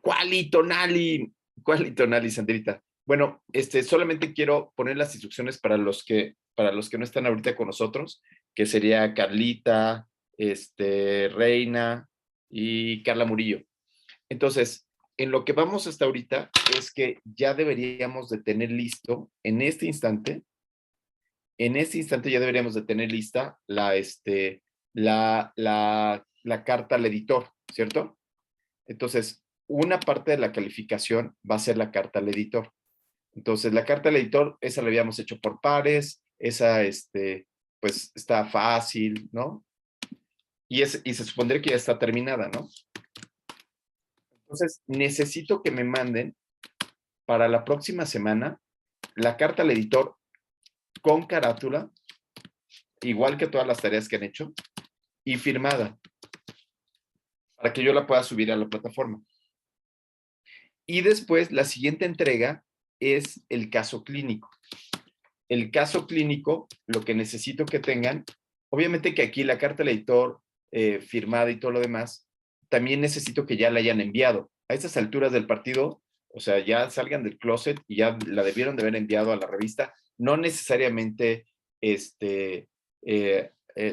¡Cualitonali! ¡Cualitonali, Sandrita! Bueno, solamente quiero poner las instrucciones para los que no están ahorita con nosotros, que sería Carlita, Reina y Carla Murillo. Entonces, en lo que vamos hasta ahorita es que ya deberíamos de tener listo, en este instante ya deberíamos de tener lista la carta al editor, ¿cierto? Entonces, una parte de la calificación va a ser la carta al editor. Entonces, la carta al editor, esa la habíamos hecho por pares, esa, pues, está fácil, ¿no? Y se supondría que ya está terminada, ¿no? Entonces, necesito que me manden para la próxima semana la carta al editor con carátula, igual que todas las tareas que han hecho, y firmada, para que yo la pueda subir a la plataforma. Y después, la siguiente entrega es el caso clínico. El caso clínico, lo que necesito que tengan, obviamente que aquí la carta al editor firmada y todo lo demás, también necesito que ya la hayan enviado. A estas alturas del partido, o sea, ya salgan del closet y ya la debieron de haber enviado a la revista. No necesariamente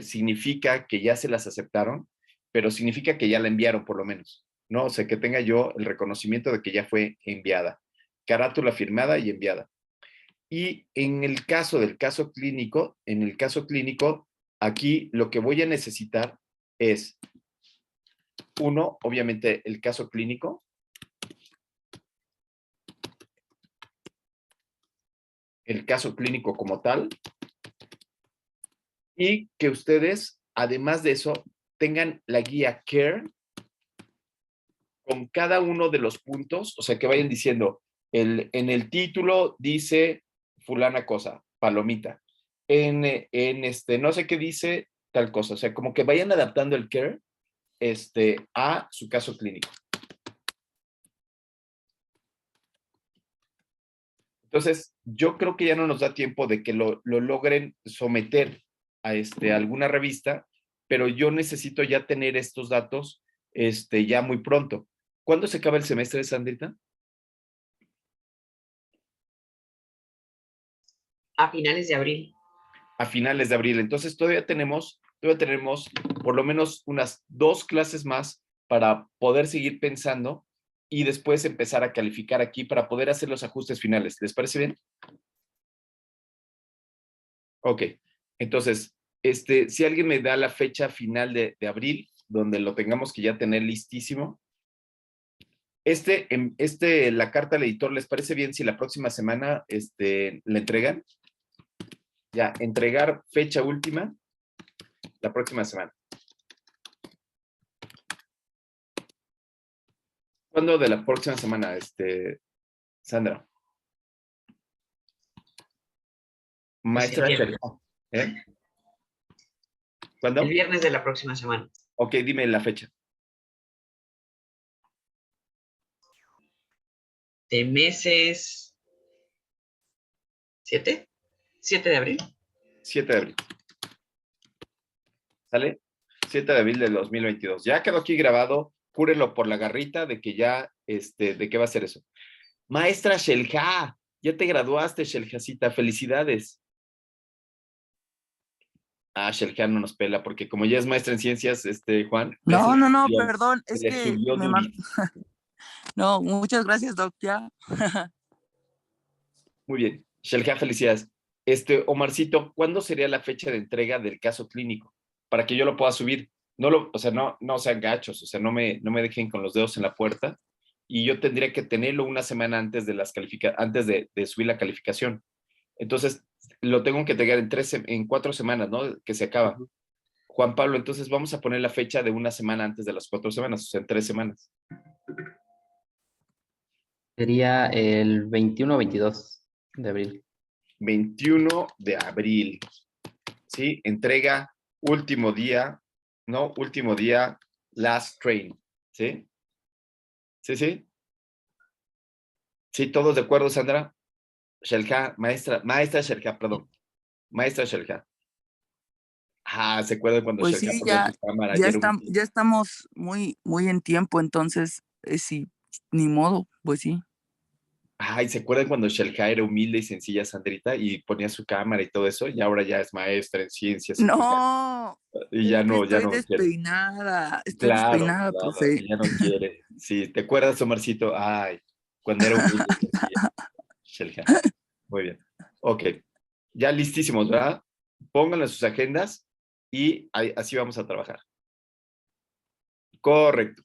significa que ya se las aceptaron, pero significa que ya la enviaron por lo menos, ¿no? O sea, que tenga yo el reconocimiento de que ya fue enviada. Carátula firmada y enviada. Y en el caso del caso clínico, aquí lo que voy a necesitar es, uno, obviamente, el caso clínico. El caso clínico como tal. Y que ustedes, además de eso, tengan la guía CARE con cada uno de los puntos, o sea, que vayan diciendo, en el título dice fulana cosa, palomita. No sé qué dice tal cosa, o sea, como que vayan adaptando el CARE a su caso clínico. Entonces, yo creo que ya no nos da tiempo de que lo logren someter a alguna revista, pero yo necesito ya tener estos datos ya muy pronto. ¿Cuándo se acaba el semestre, Sandrita? A finales de abril. A finales de abril. Entonces, todavía tenemos por lo menos unas 2 clases más para poder seguir pensando y después empezar a calificar aquí para poder hacer los ajustes finales. ¿Les parece bien? Ok. Entonces, si alguien me da la fecha final de abril, donde lo tengamos que ya tener listísimo. La carta al editor, ¿les parece bien si la próxima semana la entregan? Ya, entregar fecha última la próxima semana. ¿Cuándo de la próxima semana, Sandra? Maestra Shelha. ¿Cuándo? El viernes de la próxima semana. Ok, dime la fecha. De meses... ¿7? ¿7 de abril? 7 de abril. ¿Sale? 7 de abril del 2022. Ya quedó aquí grabado. Júrenlo por la garrita de que ya, de qué va a ser eso. Maestra Shelha, ya te graduaste, Shelhacita. Felicidades. Shelha no nos pela, porque como ya es maestra en ciencias, Juan. No, perdón, es que No, muchas gracias, Doc, ya. Muy bien. Shelha, felicidades. Omarcito, ¿cuándo sería la fecha de entrega del caso clínico? Para que yo lo pueda subir. O sea, no sean gachos, o sea, no me dejen con los dedos en la puerta. Y yo tendría que tenerlo una semana antes de subir la calificación. Entonces, lo tengo que entregar en 4 semanas, ¿no? Que se acaba. Juan Pablo, entonces vamos a poner la fecha de una semana antes de las 4 semanas, o sea, en 3 semanas. Sería el 21 o 22 de abril. 21 de abril. ¿Sí? Entrega, último día, ¿no? Último día, last train. ¿Sí? ¿Sí? ¿Sí? ¿Todos de acuerdo, Sandra? Shelha, maestra Shelha, perdón. Maestra Shelha. ¿Se acuerdan cuando Pues Shelha sí, ponía su cámara? ya estamos muy en tiempo, entonces, si Ni modo, pues sí. Ay, ¿se acuerdan cuando Shelja era humilde y sencilla, Sandrita, y ponía su cámara y todo eso? Y ahora ya es maestra en ciencias No, y es que ya estoy no quiere. Claro, despeinada, claro, profe. y ya no quiere. Sí, ¿te acuerdas, Omarcito? Ay, cuando era humilde y sencilla, Shelja. Muy bien. Ok, ya listísimos, ¿verdad? Pónganlo en sus agendas y así vamos a trabajar. Correcto.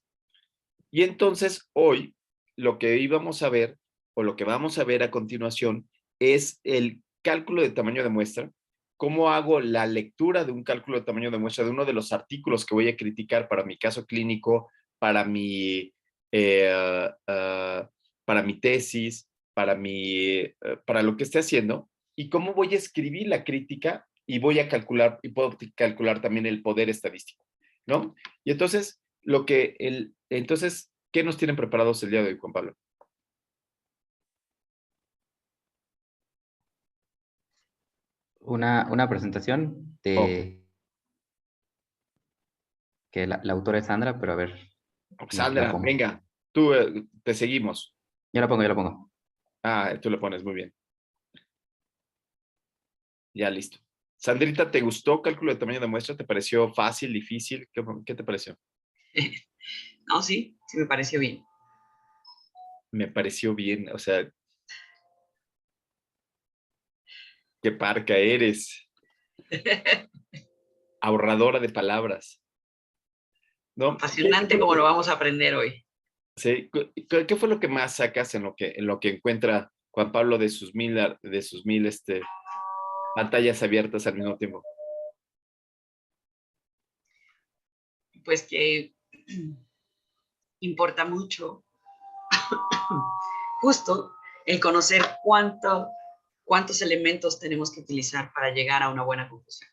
Y entonces hoy lo que íbamos a ver, o lo que vamos a ver a continuación, es el cálculo de tamaño de muestra. ¿Cómo hago la lectura de un cálculo de tamaño de muestra de uno de los artículos que voy a criticar para mi caso clínico, eh, uh, para mi tesis, para lo que esté haciendo? ¿Y cómo voy a escribir la crítica? Y voy a calcular, y puedo calcular también el poder estadístico, ¿no? Y entonces, entonces, ¿qué nos tienen preparados el día de hoy, Juan Pablo? Una presentación Ok, de que la autora es Sandra, pero a ver, la Sandra, pongo. venga, tú te seguimos. Yo la pongo. Ah, tú lo pones muy bien. Ya listo. Sandrita, ¿te gustó cálculo de tamaño de muestra? ¿Te pareció fácil, difícil? ¿Qué te pareció? No, sí, sí me pareció bien. Me pareció bien, o sea, qué parca eres, ahorradora de palabras, ¿no? Apasionante como lo vamos a aprender hoy. Sí, ¿qué fue lo que más sacas en lo que encuentra Juan Pablo de sus mil pantallas abiertas al mismo tiempo? Pues que importa mucho justo el conocer cuántos elementos tenemos que utilizar para llegar a una buena conclusión.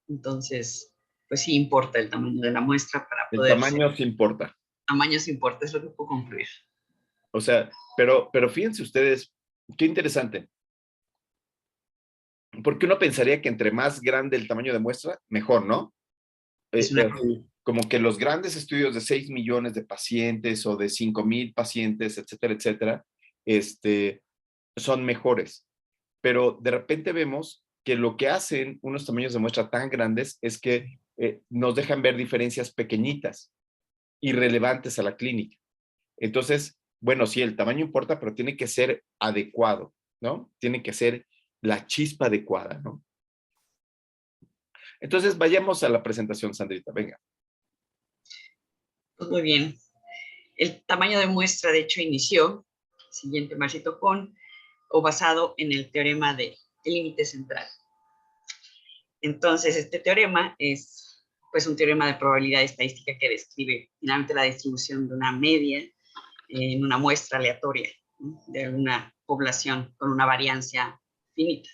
Entonces, pues sí importa el tamaño de la muestra para El poder ser. tamaño sí importa. Tamaño sí importa, es lo que puedo concluir. O sea, pero fíjense ustedes, qué interesante. Porque uno pensaría que entre más grande el tamaño de muestra, mejor, ¿no? Es una Como que los grandes estudios de 6 millones de pacientes o de 5,000 pacientes, etcétera, etcétera, son mejores. Pero de repente vemos que lo que hacen unos tamaños de muestra tan grandes es que nos dejan ver diferencias pequeñitas, irrelevantes a la clínica. Entonces, bueno, sí, el tamaño importa, pero tiene que ser adecuado, ¿no? Tiene que ser la chispa adecuada, ¿no? Entonces, vayamos a la presentación, Sandrita, venga. Pues muy bien. El tamaño de muestra, de hecho, inició, siguiente Marcito, con o basado en el teorema del límite central. Entonces, este teorema es pues un teorema de probabilidad estadística que describe finalmente la distribución de una media en una muestra aleatoria, ¿no?, de una población con una variancia finita.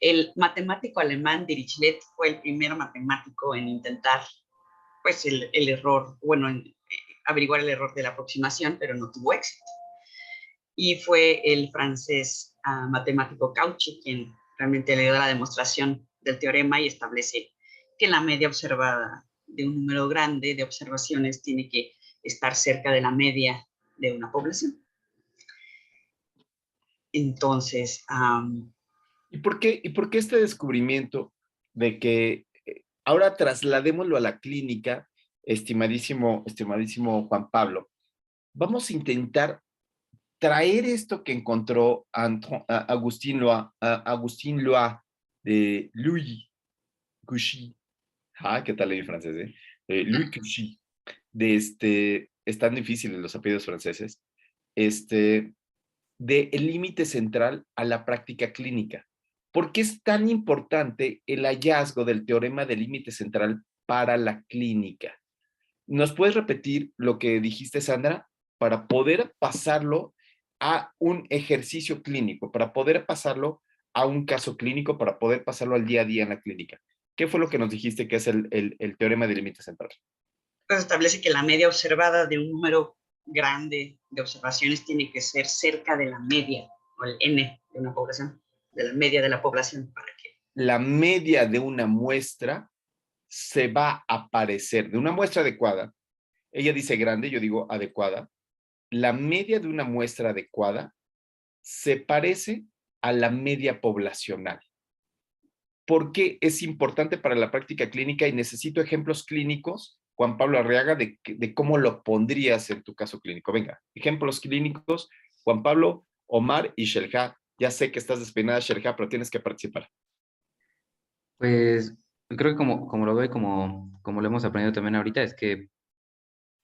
El matemático alemán Dirichlet fue el primer matemático en intentar pues el error, bueno, averiguar el error de la aproximación, pero no tuvo éxito. Y fue el francés matemático Cauchy quien realmente le dio la demostración del teorema y establece que la media observada de un número grande de observaciones tiene que estar cerca de la media de una población. Entonces, ¿Y por qué este descubrimiento de que ahora trasladémoslo a la clínica, estimadísimo Juan Pablo? Vamos a intentar traer esto que encontró Agustín Lois de Louis Cauchy. Ah, ¿qué tal leí francés, Louis Cauchy. Están difíciles los apellidos franceses. De el límite central a la práctica clínica. ¿Por qué es tan importante el hallazgo del teorema del límite central para la clínica? ¿Nos puedes repetir lo que dijiste, Sandra, para poder pasarlo a un ejercicio clínico, para poder pasarlo a un caso clínico, para poder pasarlo al día a día en la clínica? ¿Qué fue lo que nos dijiste que es el teorema del límite central? pues establece que la media observada de un número grande de observaciones tiene que ser cerca de la media, o el N de una población, de la media de la población, para que La media de una muestra se va a parecer de una muestra adecuada. Ella dice grande, yo digo adecuada. La media de una muestra adecuada se parece a la media poblacional. ¿Por qué es importante para la práctica clínica? Y necesito ejemplos clínicos, Juan Pablo Arriaga, de cómo lo pondrías en tu caso clínico. Venga, ejemplos clínicos, Juan Pablo, Omar y Shelja. Ya sé que estás despeinada, Shelja, pero tienes que participar. Pues creo que como lo veo y como lo hemos aprendido también ahorita, es que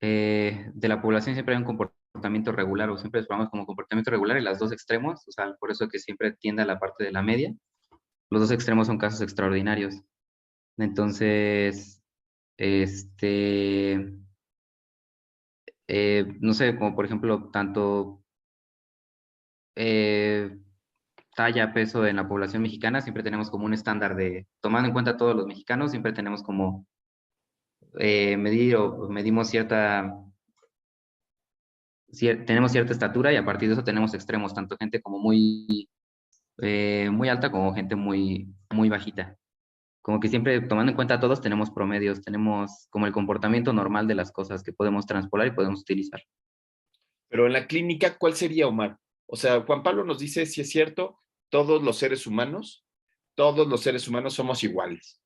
de la población siempre hay un comportamiento regular o siempre esperamos como comportamiento regular y las dos extremos, o sea, por eso que siempre tiende a la parte de la media. Los dos extremos son casos extraordinarios. Entonces, este, no sé, como por ejemplo, tanto eh, talla, peso en la población mexicana, siempre tenemos como un estándar de, tomando en cuenta a todos los mexicanos, siempre tenemos como medir o medimos tenemos cierta estatura y a partir de eso tenemos extremos, tanto gente como muy alta como gente muy bajita. Como que siempre tomando en cuenta a todos tenemos promedios, tenemos como el comportamiento normal de las cosas que podemos transpolar y podemos utilizar. Pero en la clínica, ¿cuál sería, Omar? O sea, Juan Pablo nos dice, si es cierto, todos los seres humanos somos iguales.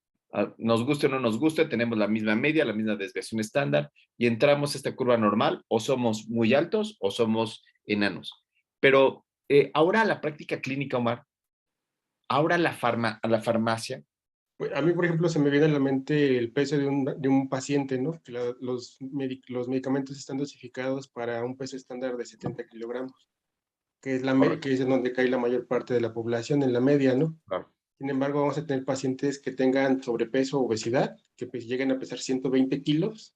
Nos guste o no nos guste, tenemos la misma media, la misma desviación estándar y entramos a esta curva normal, o somos muy altos o somos enanos. Pero ahora la práctica clínica, Omar, ahora a la farmacia. Pues, a mí, por ejemplo, se me viene a la mente el peso de un paciente, ¿no? Que los medicamentos están dosificados para un peso estándar de 70 kilogramos, que es, que es en donde cae la mayor parte de la población, en la media, ¿no? Claro. Sin embargo, vamos a tener pacientes que tengan sobrepeso o obesidad, que pues lleguen a pesar 120 kilos,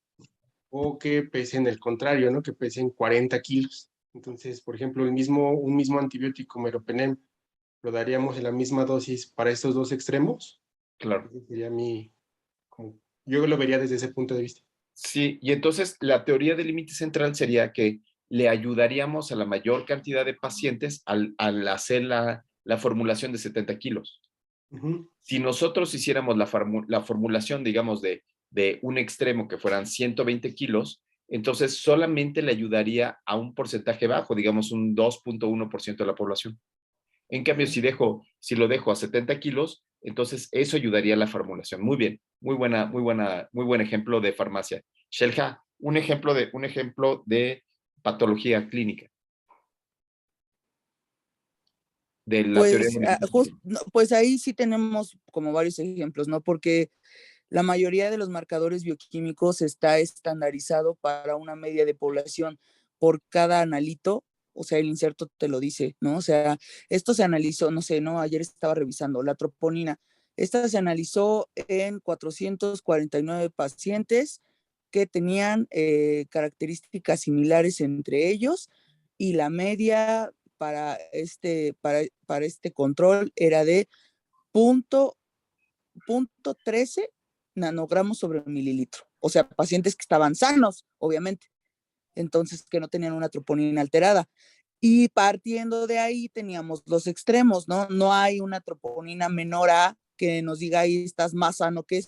o que pesen el contrario, ¿no? Que pesen 40 kilos. Entonces, por ejemplo, un mismo antibiótico, meropenem, lo daríamos en la misma dosis para estos dos extremos. Claro. Ese sería yo lo vería desde ese punto de vista. Sí, y entonces la teoría del límite central sería que le ayudaríamos a la mayor cantidad de pacientes al hacer la formulación de 70 kilos. Si nosotros hiciéramos la formulación, digamos, de un extremo que fueran 120 kilos, entonces solamente le ayudaría a un porcentaje bajo, digamos un 2.1% de la población. En cambio, si lo dejo a 70 kilos, entonces eso ayudaría a la formulación. Muy bien, muy buen ejemplo de farmacia. Shelja, un ejemplo de patología clínica. De la teoría Pues, pues ahí sí tenemos como varios ejemplos, ¿no? Porque la mayoría de los marcadores bioquímicos está estandarizado para una media de población por cada analito, o sea, el inserto te lo dice, ¿no? O sea, esto se analizó, no sé, ¿no? Ayer estaba revisando la troponina. Esta se analizó en 449 pacientes que tenían características similares entre ellos y la media para este control era de punto 13 nanogramos sobre mililitro. O sea, pacientes que estaban sanos, obviamente. Entonces, que no tenían una troponina alterada. Y partiendo de ahí teníamos los extremos, ¿no? No hay una troponina menor a que nos diga ahí estás más sano que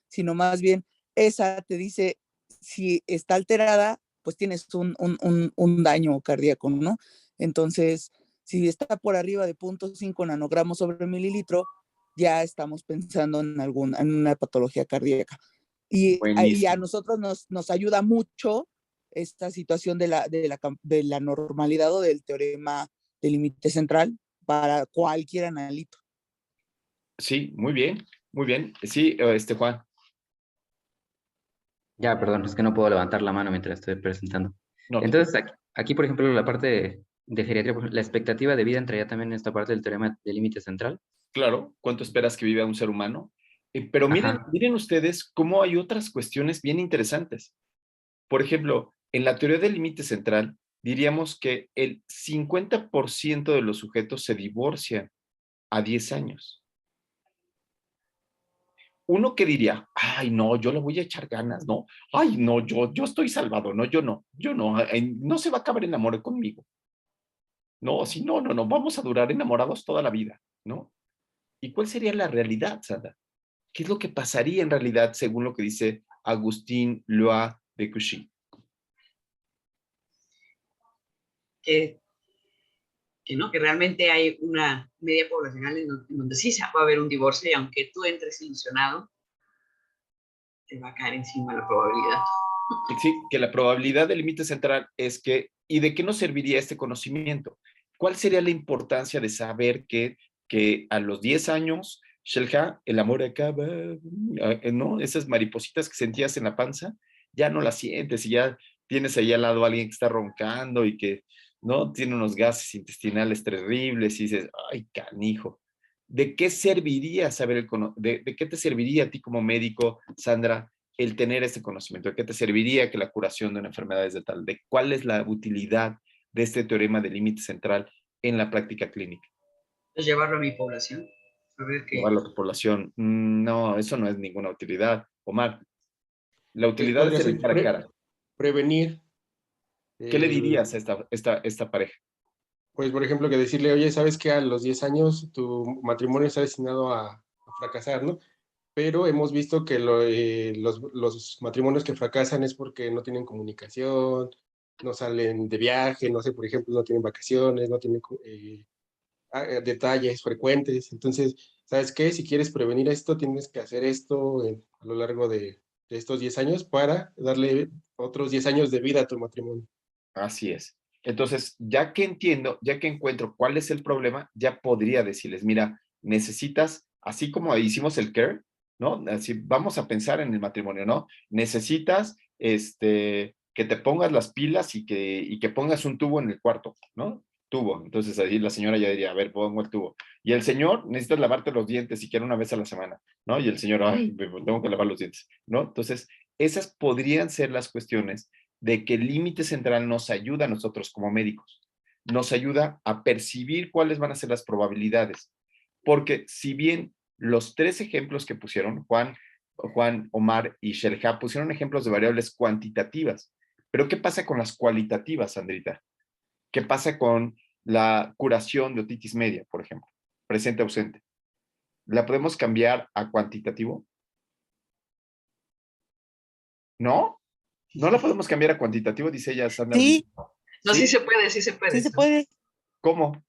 sino más bien esa te dice si está alterada, pues tienes un daño cardíaco, ¿no? Entonces, si está por arriba de 0.5 nanogramos sobre mililitro, ya estamos pensando en una patología cardíaca. Y a nosotros nos ayuda mucho esta situación de la normalidad o del teorema del límite central para cualquier analito. Sí, muy bien. Sí, Juan. Ya, perdón, es que no puedo levantar la mano mientras estoy presentando. No, Entonces, aquí, por ejemplo, la parte de geriatría, por ejemplo, la expectativa de vida entraría también en esta parte del teorema del límite central. claro, ¿cuánto esperas que viva un ser humano? Pero Ajá. miren ustedes cómo hay otras cuestiones bien interesantes. Por ejemplo, en la teoría del límite central, diríamos que el 50% de los sujetos se divorcian a 10 años. Uno que diría, ay, no, yo le voy a echar ganas, ¿no? Ay, no, yo estoy salvado, no, yo no, no se va a acabar enamorado conmigo. No, sí, no, vamos a durar enamorados toda la vida, ¿no? ¿Y cuál sería la realidad, Sandra? ¿Qué es lo que pasaría en realidad según lo que dice Agustín Lois de Cauchy? Que realmente hay una media poblacional en donde sí se va a haber un divorcio y aunque tú entres ilusionado, te va a caer encima la probabilidad. Sí, que la probabilidad del límite central es que, ¿y de qué nos serviría este conocimiento? ¿Cuál sería la importancia de saber que a los 10 años, Shelja, el amor acaba, ¿no? Esas maripositas que sentías en la panza, ya no las sientes y ya tienes ahí al lado a alguien que está roncando y que, ¿no? Tiene unos gases intestinales terribles y dices, ay, canijo. ¿De qué serviría saber de qué te serviría a ti como médico, Sandra, el tener ese conocimiento? ¿De qué te serviría que la curación de una enfermedad es de tal? ¿De cuál es la utilidad de este teorema del límite central en la práctica clínica? Es llevarlo a mi población, a ver qué. Llevarlo a tu población. No, eso no es ninguna utilidad. Omar, la Pues utilidad es podría el ser cara a cara. prevenir. ¿Qué le el- dirías a esta pareja? pues, por ejemplo, que decirle, oye, ¿sabes que a los 10 años tu matrimonio está destinado a fracasar, ¿no? Pero hemos visto que los matrimonios que fracasan es porque no tienen comunicación, no salen de viaje, no sé, por ejemplo, no tienen vacaciones, no tienen detalles frecuentes. Entonces, ¿sabes qué? Si quieres prevenir esto, tienes que hacer esto a lo largo de estos 10 años para darle otros 10 años de vida a tu matrimonio. Así es. Entonces, ya que entiendo, ya que encuentro cuál es el problema, ya podría decirles, mira, necesitas, así como hicimos el care, ¿no? Así, vamos a pensar en el matrimonio, ¿no? Necesitas, que te pongas las pilas y que pongas un tubo en el cuarto, ¿no? Tubo. Entonces ahí la señora ya diría, a ver, pongo el tubo. Y el señor, necesitas lavarte los dientes siquiera una vez a la semana, ¿no? Y el señor, ay, tengo que lavar los dientes, ¿no? Entonces, esas podrían ser las cuestiones de que el límite central nos ayuda a nosotros como médicos, nos ayuda a percibir cuáles van a ser las probabilidades. Porque si bien los tres ejemplos que pusieron, Juan, Omar y Shelja, pusieron ejemplos de variables cuantitativas, pero ¿qué pasa con las cualitativas, Sandrita? ¿Qué pasa con la curación de otitis media, por ejemplo? Presente ausente. ¿La podemos cambiar a cuantitativo? ¿No? ¿No la podemos cambiar a cuantitativo? Dice ella, Sandra. Sí, No, sí ¿Sí? se puede, sí se puede. sí se puede. ¿Cómo?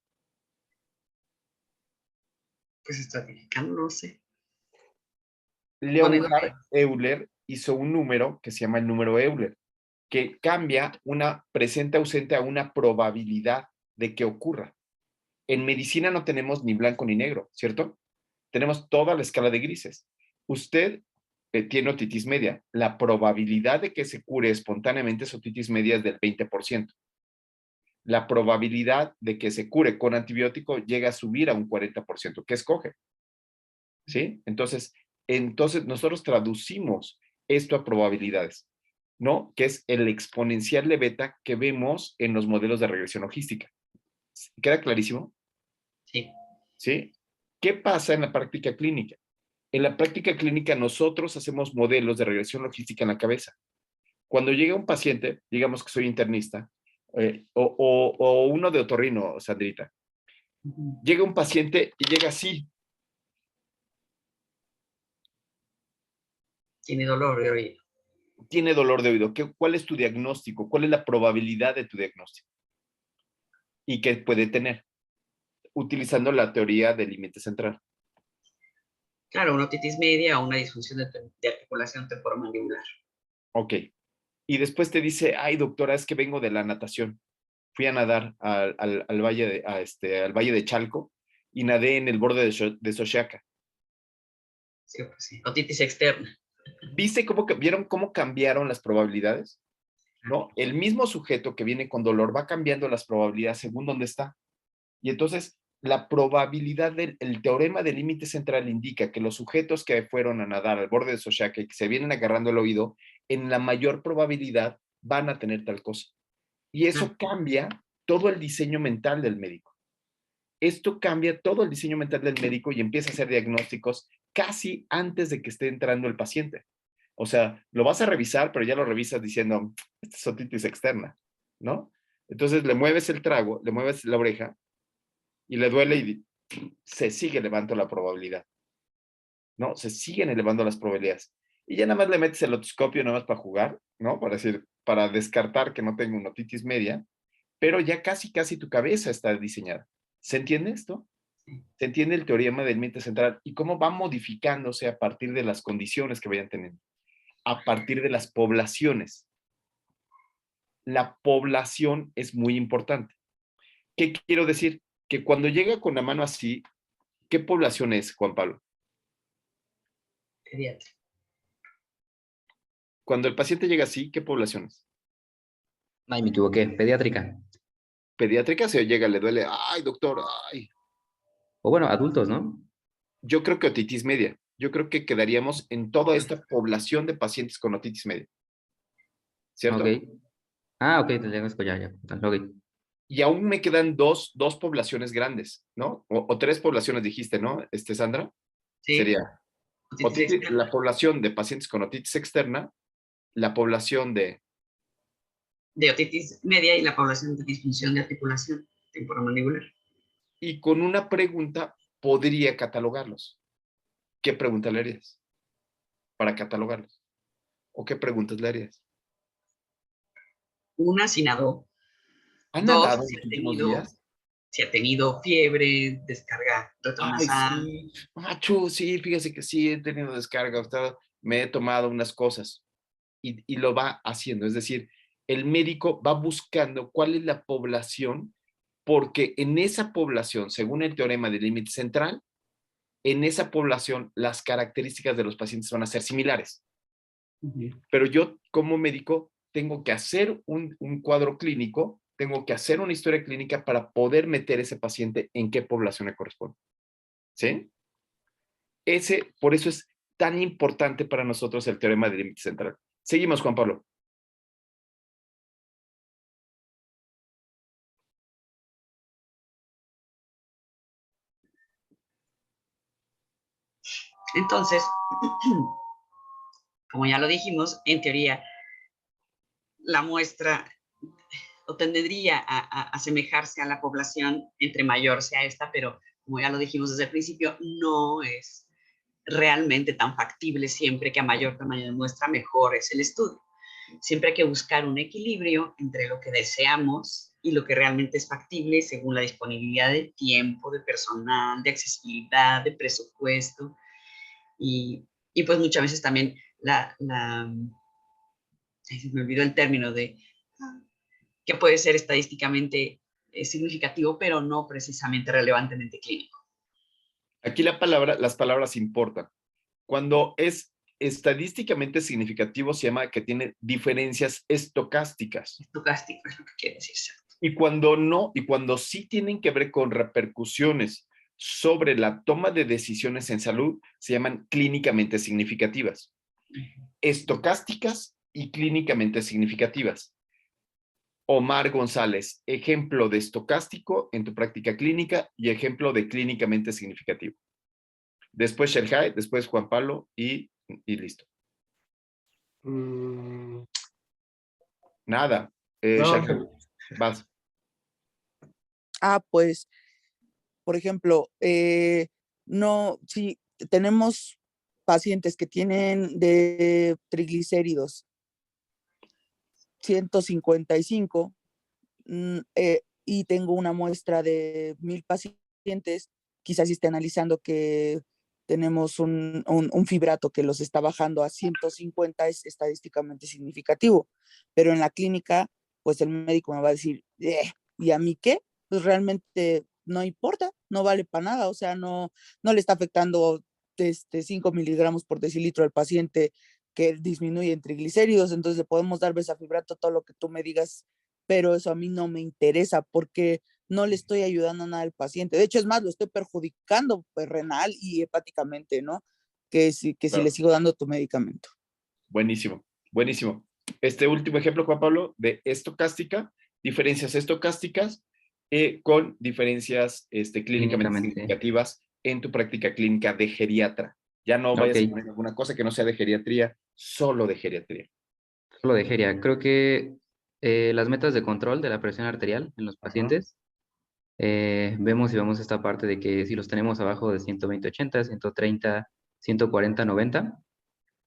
Pues estratificando, no sé. Leonhard Euler hizo un número que se llama el número Euler, que cambia una presente ausente a una probabilidad de que ocurra. En medicina no tenemos ni blanco ni negro, ¿cierto? Tenemos toda la escala de grises. Usted tiene otitis media. La probabilidad de que se cure espontáneamente esa otitis media es del 20%. La probabilidad de que se cure con antibiótico llega a subir a un 40%. ¿Qué escoge? ¿Sí? Entonces nosotros traducimos esto a probabilidades, ¿no? Que es el exponencial de beta que vemos en los modelos de regresión logística. ¿Queda clarísimo? Sí. ¿Sí? ¿Qué pasa en la práctica clínica? En la práctica clínica nosotros hacemos modelos de regresión logística en la cabeza. Cuando llega un paciente, digamos que soy internista, o uno de otorrino, Sandrita, llega un paciente y llega así, Tiene dolor de oído. tiene dolor de oído. ¿Cuál es tu diagnóstico? ¿Cuál es la probabilidad de tu diagnóstico? ¿Y qué puede tener? Utilizando la teoría del límite central. Claro, una otitis media o una disfunción de articulación temporomandibular. Ok. Y después te dice, ay, doctora, es que vengo de la natación. Fui a nadar al valle de Chalco y nadé en el borde de Xochiaca. Sí, pues sí. Otitis externa. ¿Vieron cómo cambiaron las probabilidades? ¿No? El mismo sujeto que viene con dolor va cambiando las probabilidades según dónde está. Y entonces, la probabilidad el teorema del límite central indica que los sujetos que fueron a nadar al borde de Xochiaca y que se vienen agarrando el oído, en la mayor probabilidad van a tener tal cosa. Y eso cambia todo el diseño mental del médico. Esto cambia todo el diseño mental del médico y empieza a hacer diagnósticos casi antes de que esté entrando el paciente. O sea, lo vas a revisar, pero ya lo revisas diciendo, esta es otitis externa, ¿no? Entonces le mueves el trago, le mueves la oreja y le duele y se sigue levantando la probabilidad, ¿no? Se siguen elevando las probabilidades. Y ya nada más le metes el otoscopio nada más para jugar, ¿no? Para decir, para descartar que no tenga una otitis media, pero ya casi, casi tu cabeza está diseñada. ¿Se entiende esto? Se entiende el teorema del límite central y cómo va modificándose a partir de las condiciones que vayan teniendo, a partir de las poblaciones. La población es muy importante. ¿Qué quiero decir? Que cuando llega con la mano así, ¿qué población es, Juan Pablo? Pediatra. Cuando el paciente llega así, ¿qué población es? Ay, me equivoqué. Pediátrica. Pediátrica, se llega, le duele, ay, doctor, ay. O bueno, adultos, ¿no? Yo creo que otitis media. Yo creo que quedaríamos en toda esta población de pacientes con otitis media. ¿Cierto? Ok. Ah, ok, te diagnostico ya. Ok. Y aún me quedan dos poblaciones grandes, ¿no? O tres poblaciones dijiste, ¿no? Sandra, Sí, sería otitis externa. la población de pacientes con otitis externa, la población de... De otitis media y la población de disfunción de articulación temporomandibular. Y con una pregunta podría catalogarlos. ¿Qué pregunta le harías para catalogarlos? ¿O qué preguntas le harías? Una, si nadó. ¿Han Dos, nadado en los últimos días? si ha tenido fiebre, descarga Ay, retronasal. sí, macho, sí, fíjese que sí he tenido descarga, me he tomado unas cosas y lo va haciendo. Es decir, el médico va buscando cuál es la población, porque en esa población, según el teorema del límite central, en esa población las características de los pacientes van a ser similares. Pero yo como médico tengo que hacer un cuadro clínico, tengo que hacer una historia clínica para poder meter ese paciente en qué población le corresponde. ¿Sí? Por eso es tan importante para nosotros el teorema del límite central. Seguimos, Juan Pablo. Entonces, como ya lo dijimos, en teoría, la muestra o tendería a asemejarse a la población entre mayor sea esta, pero como ya lo dijimos desde el principio, no es realmente tan factible siempre que a mayor tamaño de muestra mejor es el estudio. Siempre hay que buscar un equilibrio entre lo que deseamos y lo que realmente es factible según la disponibilidad de tiempo, de personal, de accesibilidad, de presupuesto y pues muchas veces también se me olvidó el término de que puede ser estadísticamente significativo, pero no precisamente relevantemente clínico. Aquí las palabras importan. Cuando es estadísticamente significativo, se llama que tiene diferencias estocásticas. Estocástico es lo que quiere decir. Y cuando no, y cuando sí tienen que ver con repercusiones sobre la toma de decisiones en salud, se llaman clínicamente significativas. Estocásticas y clínicamente significativas. Omar González, ejemplo de estocástico en tu práctica clínica y ejemplo de clínicamente significativo. Después Sherjai, después Juan Pablo y listo. Nada. No, Sherjai, vas. Pues, por ejemplo, no, si tenemos pacientes que tienen de triglicéridos 155 y tengo una muestra de 1000 pacientes, quizás esté analizando que tenemos un fibrato que los está bajando a 150, es estadísticamente significativo, pero en la clínica, pues el médico me va a decir, ¿y a mí qué? Pues realmente no importa, no vale para nada, o sea, no le está afectando 5 miligramos por decilitro al paciente que disminuye en triglicéridos, entonces le podemos dar besafibrato, todo lo que tú me digas, pero eso a mí no me interesa porque no le estoy ayudando a nada al paciente. De hecho, es más, lo estoy perjudicando pues, renal y hepáticamente, ¿no? Que si Claro. le sigo dando tu medicamento. Buenísimo, buenísimo. Este último ejemplo, Juan Pablo, de estocástica, diferencias estocásticas con diferencias clínicamente significativas en tu práctica clínica de geriatra. Ya no vayas a poner alguna cosa que no sea de geriatría, solo de geriatría. Solo de geria. Creo que las metas de control de la presión arterial en los pacientes, vemos esta parte de que si los tenemos abajo de 120/80, 130, 140-90.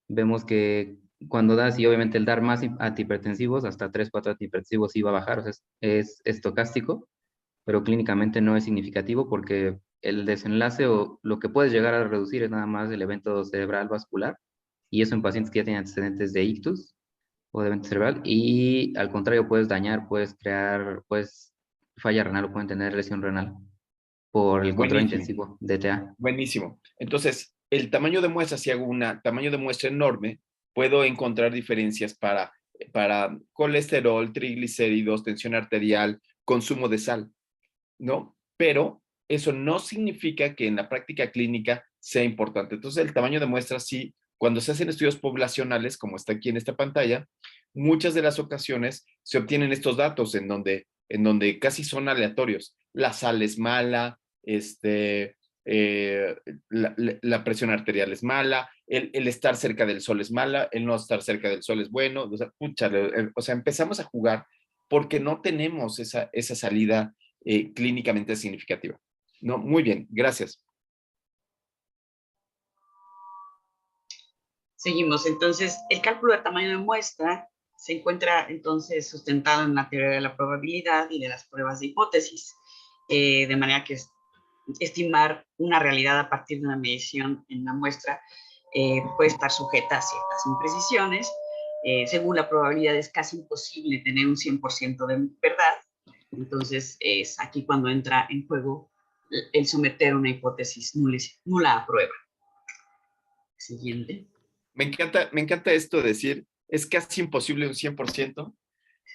Vemos que cuando das, y obviamente el dar más antihipertensivos, hasta 3, 4 antihipertensivos sí va a bajar, o sea, es estocástico, pero clínicamente no es significativo porque el desenlace o lo que puedes llegar a reducir es nada más el evento cerebral vascular, y eso en pacientes que ya tienen antecedentes de ictus o de evento cerebral, y al contrario puedes dañar, puedes crear, pues falla renal o pueden tener lesión renal por el control Buenísimo. intensivo de TA. Buenísimo. Entonces, el tamaño de muestra, si hago un tamaño de muestra enorme, puedo encontrar diferencias para colesterol, triglicéridos, tensión arterial, consumo de sal, ¿no? Pero eso no significa que en la práctica clínica sea importante. Entonces, el tamaño de muestra sí, cuando se hacen estudios poblacionales, como está aquí en esta pantalla, muchas de las ocasiones se obtienen estos datos en donde casi son aleatorios. La sal es mala, la presión arterial es mala, el estar cerca del sol es mala, el no estar cerca del sol es bueno. O sea, pucha, o sea, empezamos a jugar porque no tenemos esa salida clínicamente significativa. No, muy bien, gracias. Seguimos. Entonces, el cálculo de tamaño de muestra se encuentra entonces sustentado en la teoría de la probabilidad y de las pruebas de hipótesis, de manera que estimar una realidad a partir de una medición en una muestra puede estar sujeta a ciertas imprecisiones. Según la probabilidad es casi imposible tener un 100% de verdad. Entonces es aquí cuando entra en juego el someter una hipótesis nula a prueba. Siguiente. Me encanta esto de decir, es casi imposible un 100%.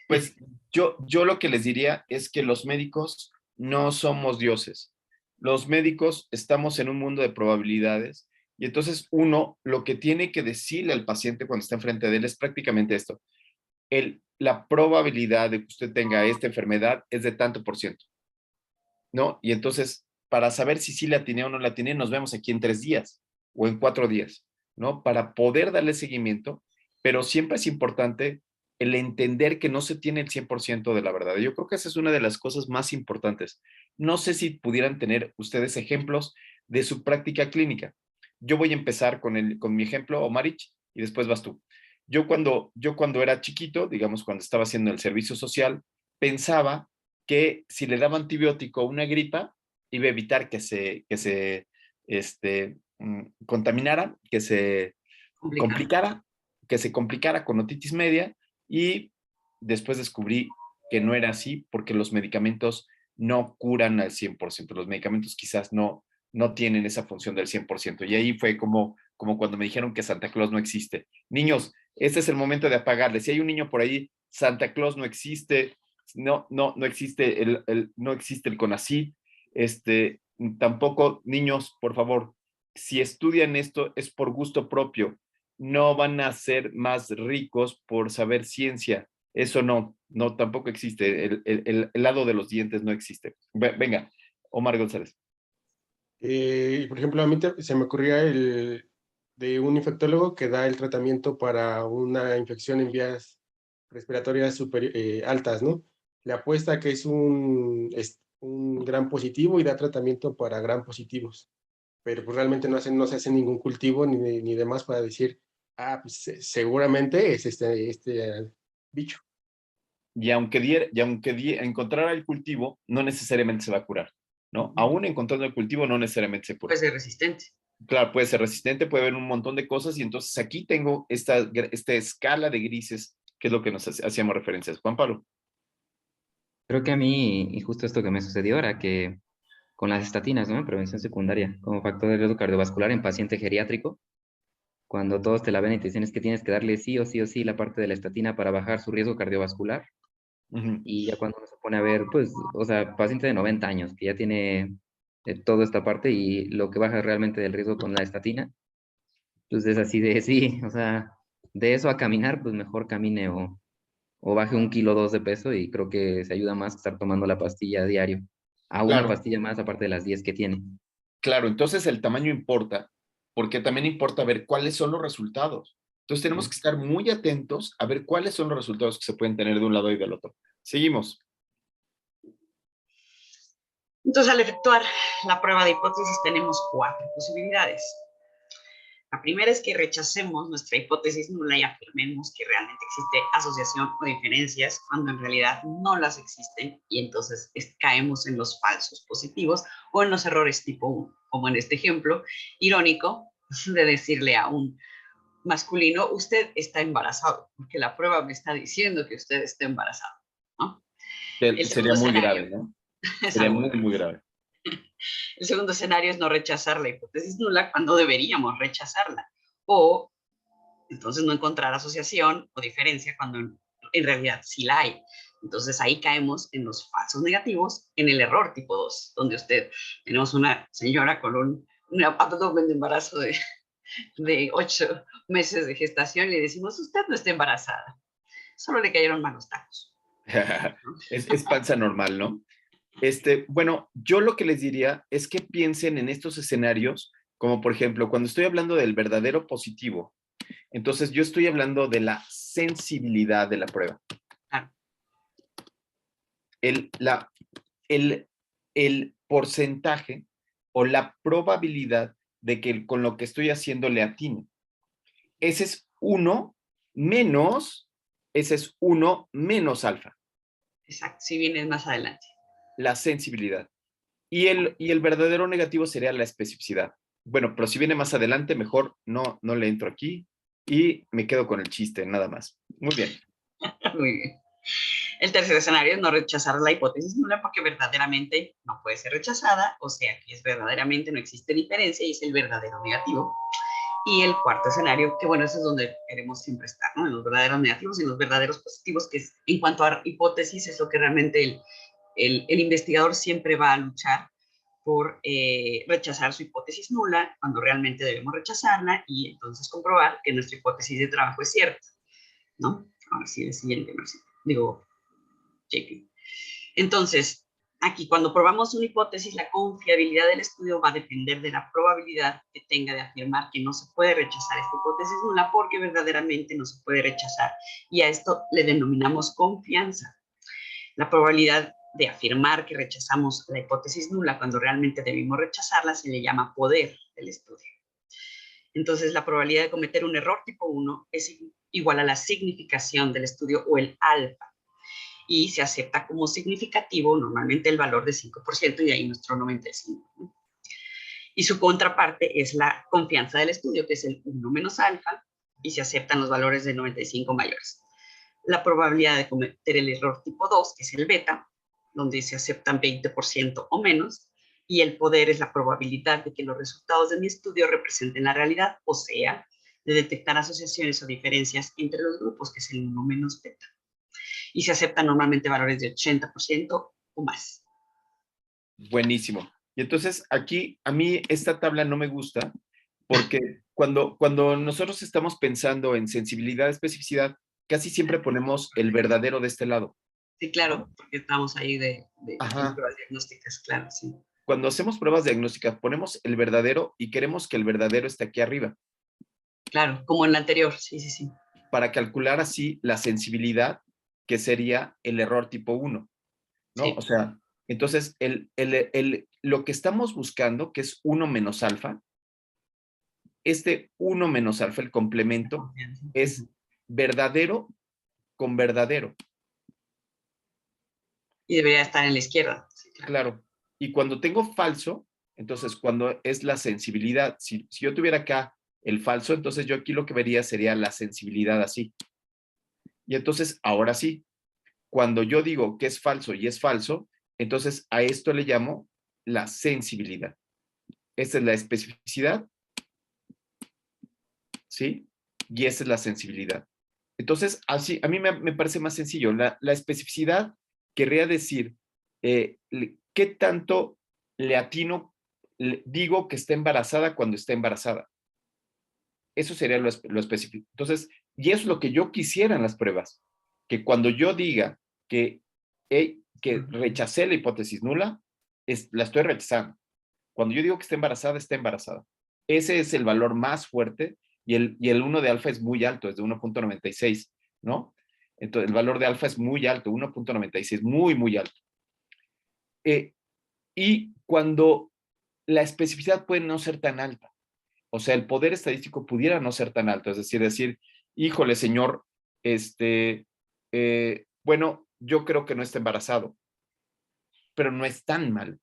Pues yo lo que les diría es que los médicos no somos dioses. Los médicos estamos en un mundo de probabilidades y entonces uno lo que tiene que decirle al paciente cuando está enfrente de él es prácticamente esto. La probabilidad de que usted tenga esta enfermedad es de tanto por ciento, ¿no? Y entonces, para saber si sí la atiné o no la atiné, nos vemos aquí en 3 días o en 4 días, ¿no? Para poder darle seguimiento, pero siempre es importante el entender que no se tiene el 100% de la verdad. Yo creo que esa es una de las cosas más importantes. No sé si pudieran tener ustedes ejemplos de su práctica clínica. Yo voy a empezar con mi ejemplo, Omarich, y después vas tú. Yo cuando era chiquito, digamos, cuando estaba haciendo el servicio social, pensaba que si le daba antibiótico a una gripa, iba a evitar que se contaminara, que se complicara con otitis media, y después descubrí que no era así porque los medicamentos no curan al 100%. Los medicamentos quizás no tienen esa función del 100%. Y ahí fue como cuando me dijeron que Santa Claus no existe. Niños, este es el momento de apagarle. Si hay un niño por ahí, Santa Claus no existe, no existe no existe el CONACYT, tampoco, niños, por favor, si estudian esto es por gusto propio, no van a ser más ricos por saber ciencia. Eso no, tampoco existe. El lado de los dientes no existe. Venga, Omar González. Por ejemplo, a mí se me ocurría de un infectólogo que da el tratamiento para una infección en vías respiratorias altas, ¿no? Le apuesta que es un gran positivo y da tratamiento para gran positivos, pero pues realmente no se hace ningún cultivo ni demás para decir, pues seguramente es este bicho. Y aunque encontrara el cultivo, no necesariamente se va a curar, ¿no? Aún encontrando el cultivo, no necesariamente se cura. Puede ser resistente. Claro, puede ser resistente, puede haber un montón de cosas, y entonces aquí tengo esta escala de grises, que es lo que nos hacíamos referencias. Juan Pablo. Creo que a mí, y justo esto que me sucedió era que con las estatinas, ¿no? En prevención secundaria, como factor de riesgo cardiovascular en paciente geriátrico, cuando todos te la ven y te dicen es que tienes que darle sí o sí o sí la parte de la estatina para bajar su riesgo cardiovascular. Y ya cuando uno se pone a ver, pues, o sea, paciente de 90 años, que ya tiene toda esta parte y lo que baja realmente del riesgo con la estatina, pues es así de sí, o sea, de eso a caminar, pues mejor camine o baje 1 kilo 2 de peso, y creo que se ayuda más que estar tomando la pastilla a diario, a una Claro. pastilla más aparte de las 10 que tiene. Claro, entonces el tamaño importa, porque también importa ver cuáles son los resultados. Entonces tenemos que estar muy atentos a ver cuáles son los resultados que se pueden tener de un lado y del otro. Seguimos. Entonces, al efectuar la prueba de hipótesis tenemos 4 posibilidades. La primera es que rechacemos nuestra hipótesis nula y afirmemos que realmente existe asociación o diferencias cuando en realidad no las existen y entonces caemos en los falsos positivos o en los errores tipo 1, como en este ejemplo irónico de decirle a un masculino, usted está embarazado, porque la prueba me está diciendo que usted está embarazado, ¿no? El Sería segundo muy escenario grave, ¿no? es Sería algo muy, grave. muy grave. El segundo escenario es no rechazar la hipótesis nula cuando deberíamos rechazarla. O entonces no encontrar asociación o diferencia cuando en realidad sí la hay. Entonces ahí caemos en los falsos negativos, en el error tipo 2, donde tenemos una señora con un abdomen de embarazo de 8 meses de gestación y le decimos, usted no está embarazada, solo le cayeron malos tacos. Es panza normal, ¿no? Bueno, yo lo que les diría es que piensen en estos escenarios, como por ejemplo, cuando estoy hablando del verdadero positivo, entonces yo estoy hablando de la sensibilidad de la prueba. Claro. El porcentaje o la probabilidad de que con lo que estoy haciendo le atine. Ese es 1 menos alfa. Exacto, si vienes más adelante. La sensibilidad. Y el verdadero negativo sería la especificidad. Bueno, pero si viene más adelante, mejor no le entro aquí y me quedo con el chiste, nada más. Muy bien. Muy bien. El tercer escenario es no rechazar la hipótesis nula porque verdaderamente no puede ser rechazada, o sea que es verdaderamente no existe diferencia y es el verdadero negativo. Y el cuarto escenario, que bueno, eso es donde queremos siempre estar, ¿no? En los verdaderos negativos y en los verdaderos positivos, que es, en cuanto a hipótesis, es lo que realmente el investigador siempre va a luchar por rechazar su hipótesis nula cuando realmente debemos rechazarla y entonces comprobar que nuestra hipótesis de trabajo es cierta, ¿no? Ahora sí, el siguiente, digo, JP. Entonces, aquí cuando probamos una hipótesis, la confiabilidad del estudio va a depender de la probabilidad que tenga de afirmar que no se puede rechazar esta hipótesis nula porque verdaderamente no se puede rechazar. Y a esto le denominamos confianza. La probabilidad de afirmar que rechazamos la hipótesis nula cuando realmente debimos rechazarla se le llama poder del estudio. Entonces, la probabilidad de cometer un error tipo 1 es igual a la significación del estudio o el alfa. Y se acepta como significativo normalmente el valor de 5% y de ahí nuestro 95%. ¿No? Y su contraparte es la confianza del estudio, que es el 1 menos alfa, y se aceptan los valores de 95 mayores. La probabilidad de cometer el error tipo 2, que es el beta, donde se aceptan 20% o menos, y el poder es la probabilidad de que los resultados de mi estudio representen la realidad, o sea, de detectar asociaciones o diferencias entre los grupos, que es el 1 menos beta. Y se aceptan normalmente valores de 80% o más. Buenísimo. Y entonces aquí a mí esta tabla no me gusta porque cuando nosotros estamos pensando en sensibilidad, especificidad, casi siempre ponemos el verdadero de este lado. Sí, claro, porque estamos ahí de Ajá. pruebas diagnósticas, claro, sí. Cuando hacemos pruebas diagnósticas, ponemos el verdadero y queremos que el verdadero esté aquí arriba. Claro, como en la anterior, sí, sí, sí. Para calcular así la sensibilidad, que sería el error tipo 1, ¿no? Sí. O sea, entonces lo que estamos buscando, que es 1 menos alfa, este 1 menos alfa, el complemento, es verdadero con verdadero. Y debería estar en la izquierda. Sí, claro. Claro. Y cuando tengo falso, entonces cuando es la sensibilidad, si yo tuviera acá el falso, entonces yo aquí lo que vería sería la sensibilidad así. Y entonces, ahora sí, cuando yo digo que es falso y es falso, entonces a esto le llamo la sensibilidad. Esta es la especificidad, ¿sí? Y esta es la sensibilidad. Entonces, así, a mí me parece más sencillo. La especificidad querría decir qué tanto le atino, digo que está embarazada cuando está embarazada. Eso sería lo específico. Entonces, y eso es lo que yo quisiera en las pruebas, que cuando yo diga que rechacé la hipótesis nula, la estoy rechazando. Cuando yo digo que está embarazada. Ese es el valor más fuerte y el 1 de alfa es muy alto, es de 1.96, ¿no? Entonces, el valor de alfa es muy alto, 1.96, muy, muy alto. Y cuando la especificidad puede no ser tan alta, O sea, el poder estadístico pudiera no ser tan alto, es decir, híjole, señor, bueno, yo creo que no está embarazado, pero no es tan mal.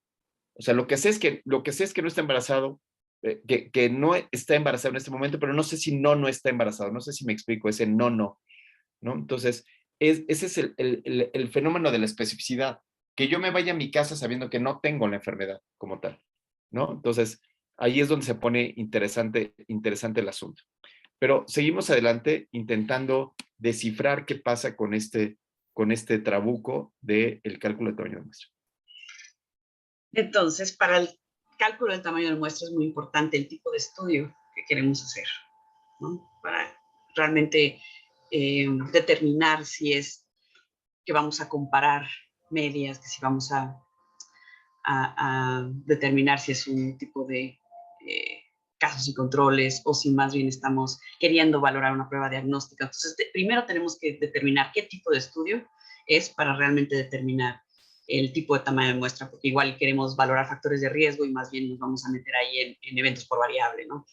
O sea, lo que sé es que no está embarazado, que no está embarazado en este momento, pero no sé si no está embarazado. No sé si me explico, ese no, ¿no? Entonces, ese es el fenómeno de la especificidad, que yo me vaya a mi casa sabiendo que no tengo la enfermedad como tal, ¿no? Entonces, ahí es donde se pone interesante el asunto. Pero seguimos adelante intentando descifrar qué pasa con este trabuco del cálculo de tamaño de muestra. Entonces, para el cálculo del tamaño de muestra es muy importante el tipo de estudio que queremos hacer, ¿no? Para realmente determinar si es que vamos a comparar medias, que si vamos a determinar si es un tipo de casos y controles o si más bien estamos queriendo valorar una prueba diagnóstica. Entonces, primero tenemos que determinar qué tipo de estudio es para realmente determinar el tipo de tamaño de muestra, porque igual queremos valorar factores de riesgo y más bien nos vamos a meter ahí en eventos por variable, ¿no?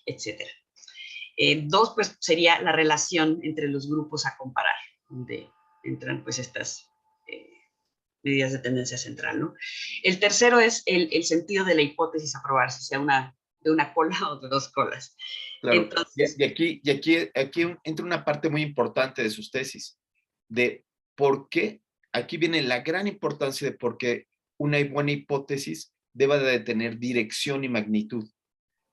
Etcétera. Dos, pues sería la relación entre los grupos a comparar, donde entran pues estas medidas de tendencia central, ¿no? El tercero es el sentido de la hipótesis a probar, si sea de una cola o de dos colas. Claro, entonces, y aquí entra una parte muy importante de sus tesis, de por qué, aquí viene la gran importancia de por qué una buena hipótesis debe de tener dirección y magnitud.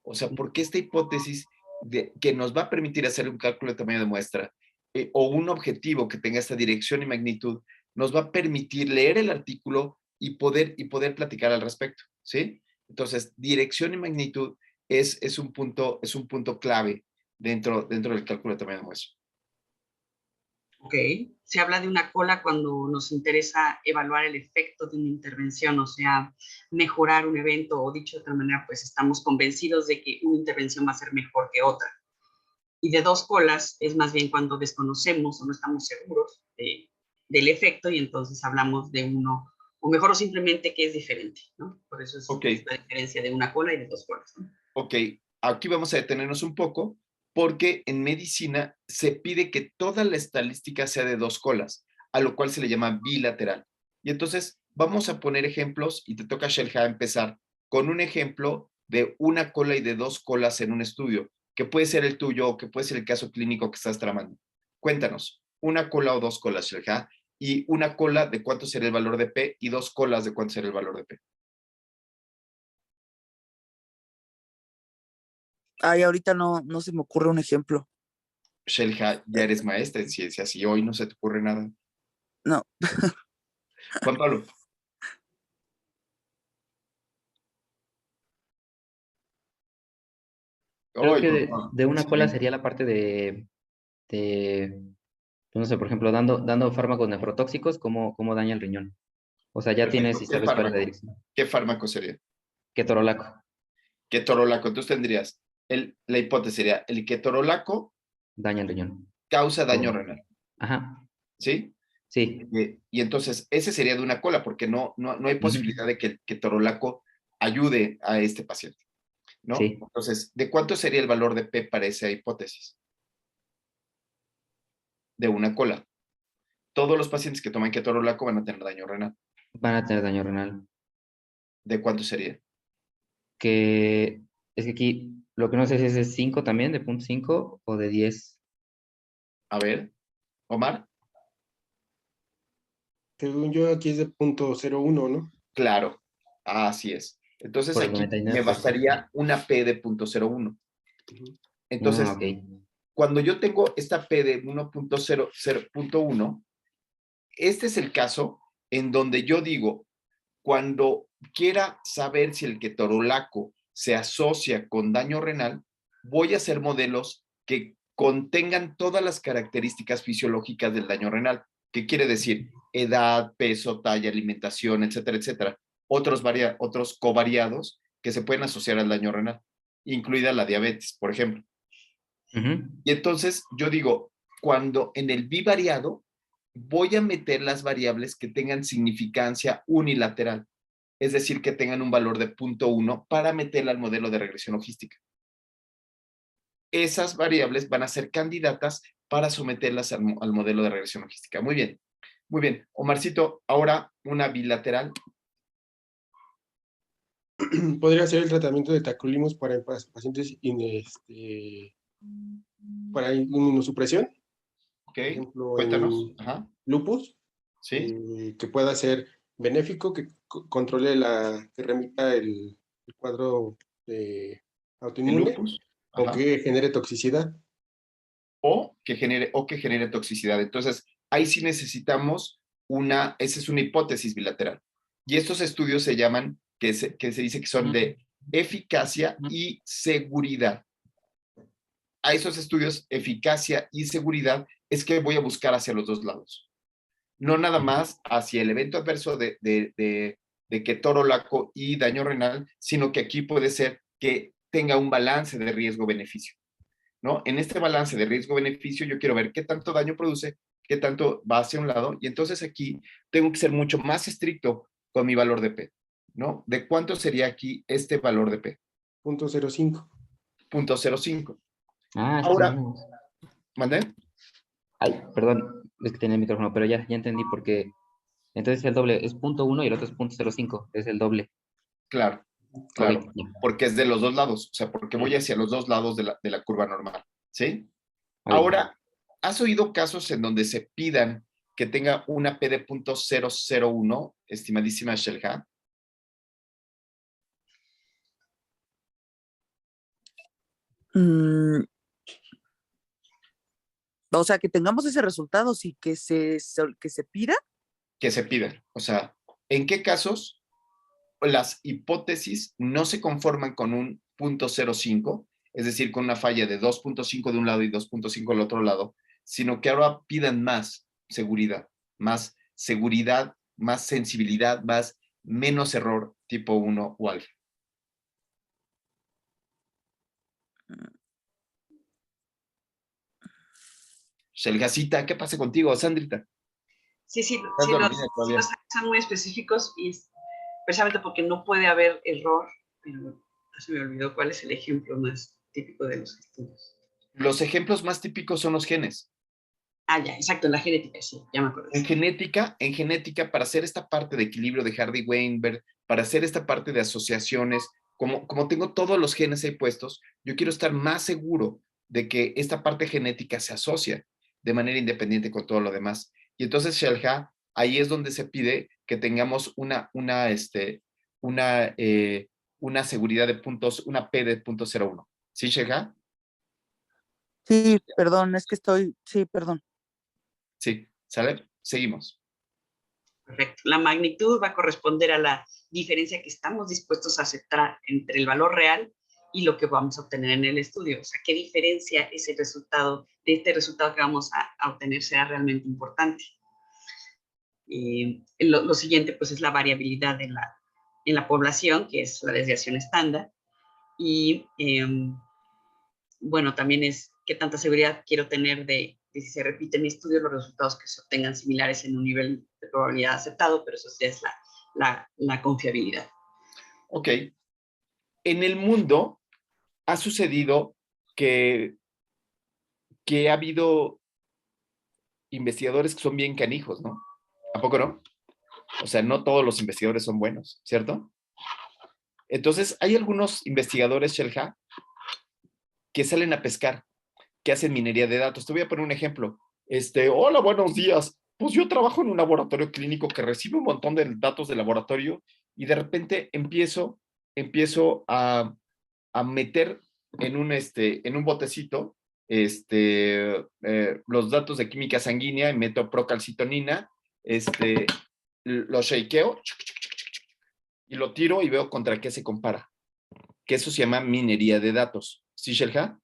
O sea, ¿por qué esta hipótesis que nos va a permitir hacer un cálculo de tamaño de muestra o un objetivo que tenga esta dirección y magnitud nos va a permitir leer el artículo y poder platicar al respecto, ¿sí? Entonces, dirección y magnitud es un punto clave dentro del cálculo de tamaño de muestra. ok, se habla de una cola cuando nos interesa evaluar el efecto de una intervención, o sea, mejorar un evento, o dicho de otra manera, pues estamos convencidos de que una intervención va a ser mejor que otra. Y de dos colas es más bien cuando desconocemos o no estamos seguros del efecto y entonces hablamos de uno, o mejor o simplemente que es diferente, ¿no? Por eso es la diferencia de una cola y de dos colas, ¿no? Ok, aquí vamos a detenernos un poco porque en medicina se pide que toda la estadística sea de dos colas, a lo cual se le llama bilateral. Y entonces vamos a poner ejemplos y te toca, Shelja, empezar con un ejemplo de una cola y de dos colas en un estudio, que puede ser el tuyo o que puede ser el caso clínico que estás tramando. Cuéntanos, una cola o dos colas, Shelja, y una cola de cuánto será el valor de P y dos colas de cuánto será el valor de P. Ay, ahorita no se me ocurre un ejemplo. Shelja, ya eres maestra en ciencias y hoy no se te ocurre nada. No. Juan Pablo. Creo Hoy, que de una cola sería la parte no sé, por ejemplo, dando fármacos nefrotóxicos, ¿cómo daña el riñón? O sea, ya perfecto. tienes y sabes cuál es la dirección. ¿Qué fármaco sería? Ketorolaco. Ketorolaco. Entonces tendrías, la hipótesis sería, el ketorolaco Daña el riñón. causa daño renal. Ajá. ¿Sí? Sí. Y entonces, ese sería de una cola, porque no hay posibilidad de que el ketorolaco ayude a este paciente, ¿no? Sí. Entonces, ¿de cuánto sería el valor de P para esa hipótesis? De una cola. Todos los pacientes que toman ketorolaco van a tener daño renal. Van a tener daño renal. ¿De cuánto sería? Es que aquí lo que no sé si es de 5 también, de 0.5 o de 10. A ver, Omar. Según yo, aquí es de 0.01, ¿no? Claro, así es. Entonces Por el aquí 99%. me bastaría una P de 0.01. Entonces, Ok. cuando yo tengo esta P de 1.0.1, este es el caso en donde yo digo, cuando quiera saber si el ketorolaco se asocia con daño renal, voy a hacer modelos que contengan todas las características fisiológicas del daño renal. ¿Qué quiere decir? Edad, peso, talla, alimentación, etcétera, etcétera. Otros covariados que se pueden asociar al daño renal, incluida la diabetes, por ejemplo. Y entonces yo digo, cuando en el bivariado voy a meter las variables que tengan significancia unilateral, es decir, que tengan un valor de 0.1 para meterla al modelo de regresión logística. esas variables van a ser candidatas para someterlas al modelo de regresión logística. Muy bien, muy bien. Omarcito, ahora una bilateral. Podría ser el tratamiento de tacrolimus para pacientes para inmunosupresión, Ok, por ejemplo, cuéntanos. en Ajá, lupus, sí, que pueda ser benéfico, que controle que remita el cuadro el autoinmune, lupus. o Ajá. que genere toxicidad. O que genere toxicidad. Entonces, ahí sí necesitamos esa es una hipótesis bilateral. Y estos estudios se llaman, que se dice que son de eficacia y seguridad. A esos estudios, eficacia y seguridad, es que voy a buscar hacia los dos lados. No nada más hacia el evento adverso de ketorolaco y daño renal, sino que aquí puede ser que tenga un balance de riesgo-beneficio, ¿no? En este balance de riesgo-beneficio yo quiero ver qué tanto daño produce, qué tanto va hacia un lado, y entonces aquí tengo que ser mucho más estricto con mi valor de P, ¿no? ¿De cuánto sería aquí este valor de P? 0.05. 0.05. Ah, sí, Ahora, no. ¿mandé? Ay, perdón, es que tenía el micrófono, pero ya entendí porque entonces el doble es 0.1 y el otro es 0.05, es el doble. Claro, Ok, claro, ya. porque es de los dos lados, o sea, porque voy hacia los dos lados de la curva normal, ¿sí? Ok. Ahora, ¿has oído casos en donde se pidan que tenga una P de .001, estimadísima Shelha? Mm, o sea, que tengamos ese resultado, sí, que se pida. Que se pidan. O sea, ¿en qué casos las hipótesis no se conforman con un .05, es decir, con una falla de 2.5 de un lado y 2.5 del otro lado, sino que ahora pidan más seguridad, más sensibilidad, menos error tipo 1 o alfa? Shelgacita, ¿qué pasa contigo, Sandrita? Sí, sí, ¿Estás dormida sí todavía? los son muy específicos y es precisamente porque no puede haber error, pero se me olvidó cuál es el ejemplo más típico de los estudios. Los ejemplos más típicos son los genes. Ah, ya, exacto, en la genética, sí, ya me acuerdo. En genética, para hacer esta parte de equilibrio de Hardy-Weinberg, para hacer esta parte de asociaciones, como tengo todos los genes ahí puestos, yo quiero estar más seguro de que esta parte genética se asocia de manera independiente con todo lo demás. Y entonces, Shelha, ahí es donde se pide que tengamos una seguridad de puntos, una P de .01. ¿Sí, Shelha? Sí, perdón, es que sí, perdón. Sí, ¿sale? Seguimos. Perfecto. La magnitud va a corresponder a la diferencia que estamos dispuestos a aceptar entre el valor real y lo que vamos a obtener en el estudio. O sea, qué diferencia ese resultado, de este resultado que vamos a obtener será realmente importante. Lo siguiente, pues, es la variabilidad en la población, que es la desviación estándar. Y, bueno, también es qué tanta seguridad quiero tener de si se repite mi estudio, los resultados que se obtengan similares en un nivel de probabilidad aceptado, pero eso sí es la confiabilidad. Ok. En el mundo ha sucedido que ha habido investigadores que son bien canijos, ¿no? ¿A poco no? O sea, no todos los investigadores son buenos, ¿cierto? Entonces, hay algunos investigadores, Shelha, que salen a pescar, que hacen minería de datos. Te voy a poner un ejemplo. Hola, buenos días. Pues yo trabajo en un laboratorio clínico que recibe un montón de datos del laboratorio y de repente empiezo a meter en un botecito los datos de química sanguínea y meto procalcitonina, lo shakeo y lo tiro y veo contra qué se compara. Que eso se llama minería de datos. ¿Sí, Shelha?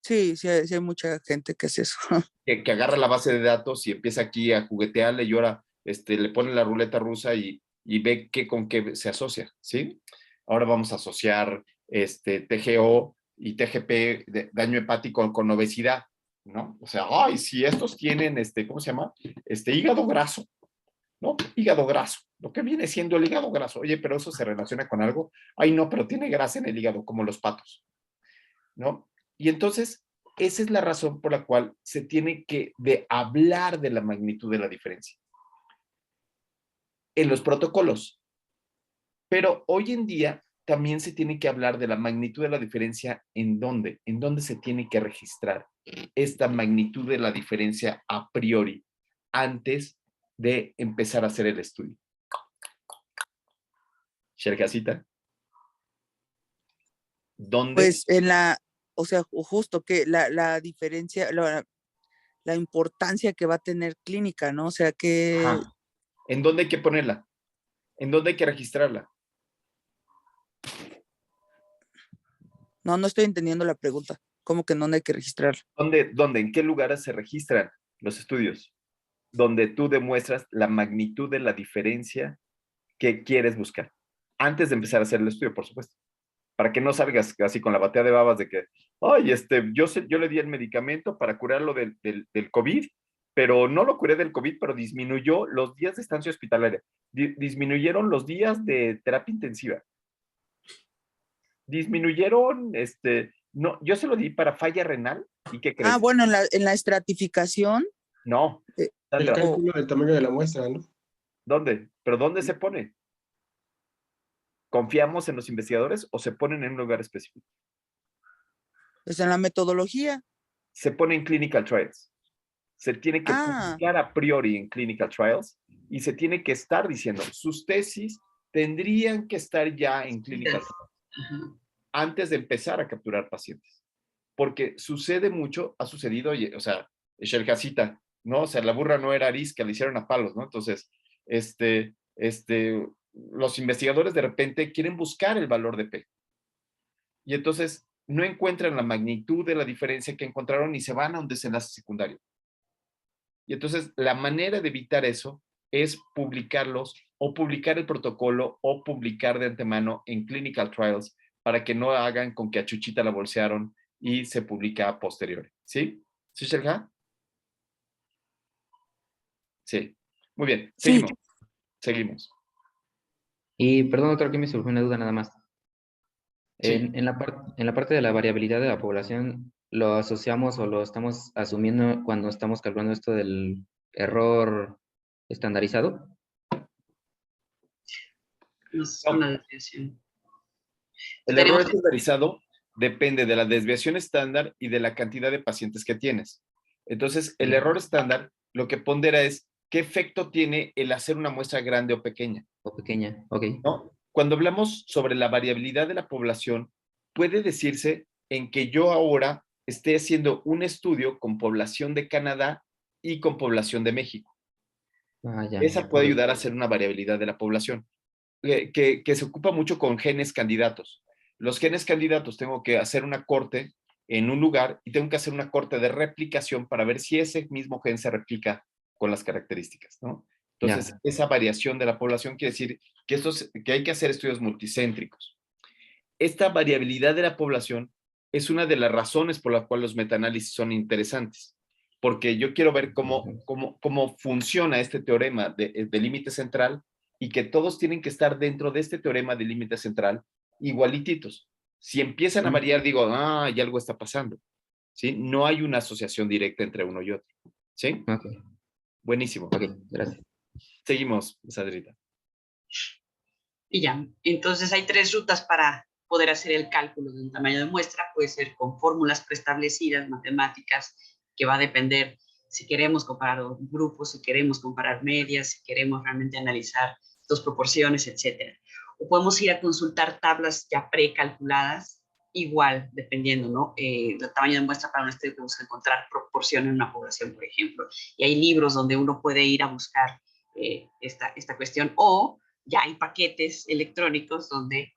Sí, sí, hay mucha gente que hace eso. Que agarra la base de datos y empieza aquí a juguetearle y ahora le pone la ruleta rusa y ve con qué se asocia, ¿sí? Ahora vamos a asociar TGO y TGP, daño hepático con obesidad, ¿no? O sea, ay, si estos tienen, ¿cómo se llama? Hígado graso, ¿no? Hígado graso, lo que viene siendo el hígado graso. Oye, pero eso se relaciona con algo. Ay, no, pero tiene grasa en el hígado, como los patos, ¿no? Y entonces, esa es la razón por la cual se tiene que hablar de la magnitud de la diferencia en los protocolos. Pero hoy en día también se tiene que hablar de la magnitud de la diferencia en dónde se tiene que registrar esta magnitud de la diferencia a priori antes de empezar a hacer el estudio. Shergacita, ¿dónde? Pues o sea, justo que la diferencia, la importancia que va a tener clínica, ¿no? O sea, que Ajá. ¿En dónde hay que ponerla? ¿En dónde hay que registrarla? no estoy entendiendo la pregunta. ¿Cómo que en dónde hay que registrarla? ¿Dónde? ¿En qué lugares se registran los estudios? Donde tú demuestras la magnitud de la diferencia que quieres buscar. Antes de empezar a hacer el estudio, por supuesto. Para que no salgas así con la batea de babas de que, ay, yo le di el medicamento para curarlo del COVID, pero no lo curé del COVID, pero disminuyó los días de estancia hospitalaria, disminuyeron los días de terapia intensiva, disminuyeron, no, yo se lo di para falla renal, ¿y qué crees? Bueno, en la estratificación. No, El Sandra, cálculo del tamaño de la muestra, ¿no? ¿dónde? ¿Pero dónde se pone? ¿Confiamos en los investigadores o se ponen en un lugar específico? Pues en la metodología. Se pone en clinical trials. Se tiene que publicar a priori en clinical trials y se tiene que estar diciendo, sus tesis tendrían que estar ya en clinical trials antes de empezar a capturar pacientes. Porque sucede mucho, ha sucedido, o sea, Shergacita, ¿no? O sea, la burra no era arisca, le hicieron a palos, ¿no? Entonces, los investigadores de repente quieren buscar el valor de P. Y entonces no encuentran la magnitud de la diferencia que encontraron y se van a un desenlace secundario. Y entonces la manera de evitar eso es publicarlos o publicar el protocolo o publicar de antemano en clinical trials para que no hagan con que a Chuchita la bolsearon y se publica a posteriori. ¿Sí? ¿Sí, Shelja? Sí. Muy bien. Seguimos. Sí. Seguimos. Y perdón, doctor, aquí me surgió una duda nada más. Sí. En la parte de la variabilidad de la población, ¿lo asociamos o lo estamos asumiendo cuando estamos calculando esto del error estandarizado? No es una desviación. El error estandarizado depende de la desviación estándar y de la cantidad de pacientes que tienes. Entonces, el error estándar lo que pondera es qué efecto tiene el hacer una muestra grande o pequeña. O pequeña, ok. ¿No? Cuando hablamos sobre la variabilidad de la población, puede decirse en que yo ahora esté haciendo un estudio con población de Canadá y con población de México. Ya. Esa puede Ok. ayudar a hacer una variabilidad de la población, que se ocupa mucho con genes candidatos. Los genes candidatos tengo que hacer una corte en un lugar y tengo que hacer una corte de replicación para ver si ese mismo gen se replica con las características, ¿no? Entonces, Ya. esa variación de la población quiere decir que hay que hacer estudios multicéntricos. Esta variabilidad de la población es una de las razones por las cuales los metaanálisis son interesantes, porque yo quiero ver cómo funciona este teorema de límite central y que todos tienen que estar dentro de este teorema de límite central igualititos. Si empiezan a variar, digo, ya algo está pasando, ¿sí? No hay una asociación directa entre uno y otro, ¿sí? Ok, Buenísimo. ok, gracias. Seguimos, Sadrita. Y ya, entonces hay 3 rutas para poder hacer el cálculo de un tamaño de muestra. Puede ser con fórmulas preestablecidas, matemáticas, que va a depender si queremos comparar grupos, si queremos comparar medias, si queremos realmente analizar 2 proporciones, etcétera. O podemos ir a consultar tablas ya precalculadas, igual, dependiendo, ¿no? El tamaño de muestra para un estudio que busca encontrar proporción en una población, por ejemplo. Y hay libros donde uno puede ir a buscar esta cuestión, o ya hay paquetes electrónicos donde,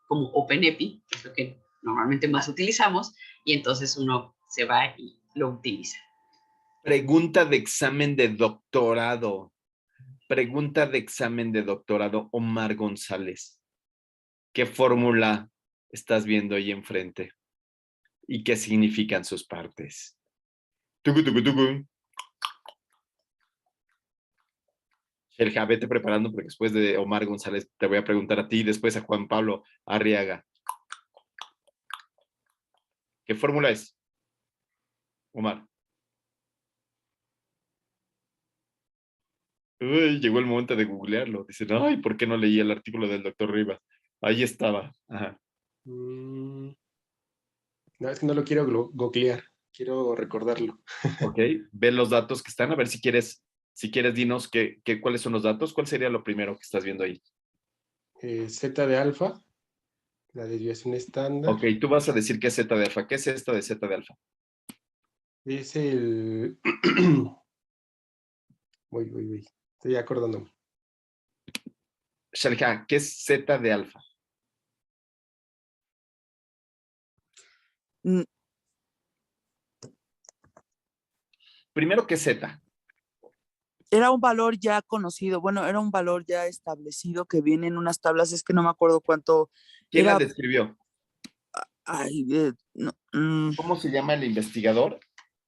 como OpenEpi, que es lo que normalmente más utilizamos, y entonces uno se va y lo utiliza. Pregunta de examen de doctorado. Pregunta de examen de doctorado, Omar González. ¿Qué fórmula estás viendo ahí enfrente? ¿Y qué significan sus partes? Tucu, tucu, tucu. Shelja, vete preparando porque después de Omar González te voy a preguntar a ti y después a Juan Pablo Arriaga. ¿Qué fórmula es? Omar. Uy, llegó el momento de googlearlo. Dicen, ay, ¿por qué no leí el artículo del doctor Rivas? Ahí estaba. Ajá. No, es que no lo quiero googlear, quiero recordarlo. Ok, ve los datos que están. A ver si quieres dinos cuáles son los datos. ¿Cuál sería lo primero que estás viendo ahí? Z de alfa, la desviación estándar. Ok, tú vas a decir qué es Z de alfa. ¿Qué es esto de Z de alfa? Es el... voy. Estoy acordándome. Shalha, ¿qué es Z de alfa? Mm, Primero, ¿qué es Z? Era un valor ya conocido, bueno, era un valor ya establecido que viene en unas tablas, es que no me acuerdo cuánto ¿Quién la era. describió? Ay, no, ¿Cómo se llama el investigador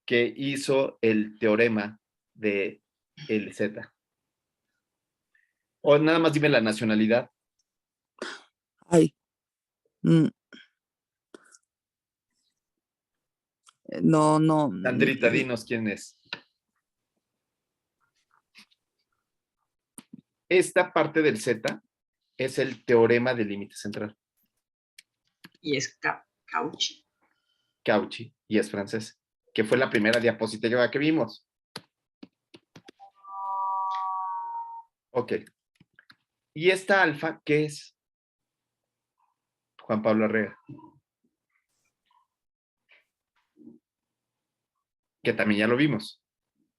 que hizo el teorema de el Z? O nada más dime la nacionalidad. ay, mm, no. Sandrita, dinos quién es. Esta parte del Z es el teorema del límite central. Y es Cauchy. Cauchy, y es francés, que fue la primera diapositiva que vimos. Ok. ¿Y esta alfa qué es? Juan Pablo Arrega. Que también ya lo vimos.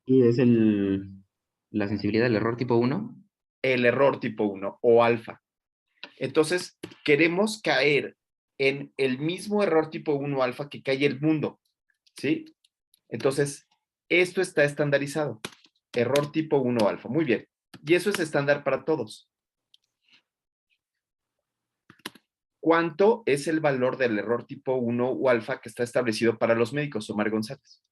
Y es la sensibilidad del error tipo 1. El error tipo 1 o alfa. Entonces, queremos caer en el mismo error tipo 1 alfa que cae el mundo. ¿Sí? Entonces, esto está estandarizado. Error tipo 1 alfa. Muy bien. Y eso es estándar para todos. ¿Cuánto es el valor del error tipo 1 o alfa que está establecido para los médicos, Omar González?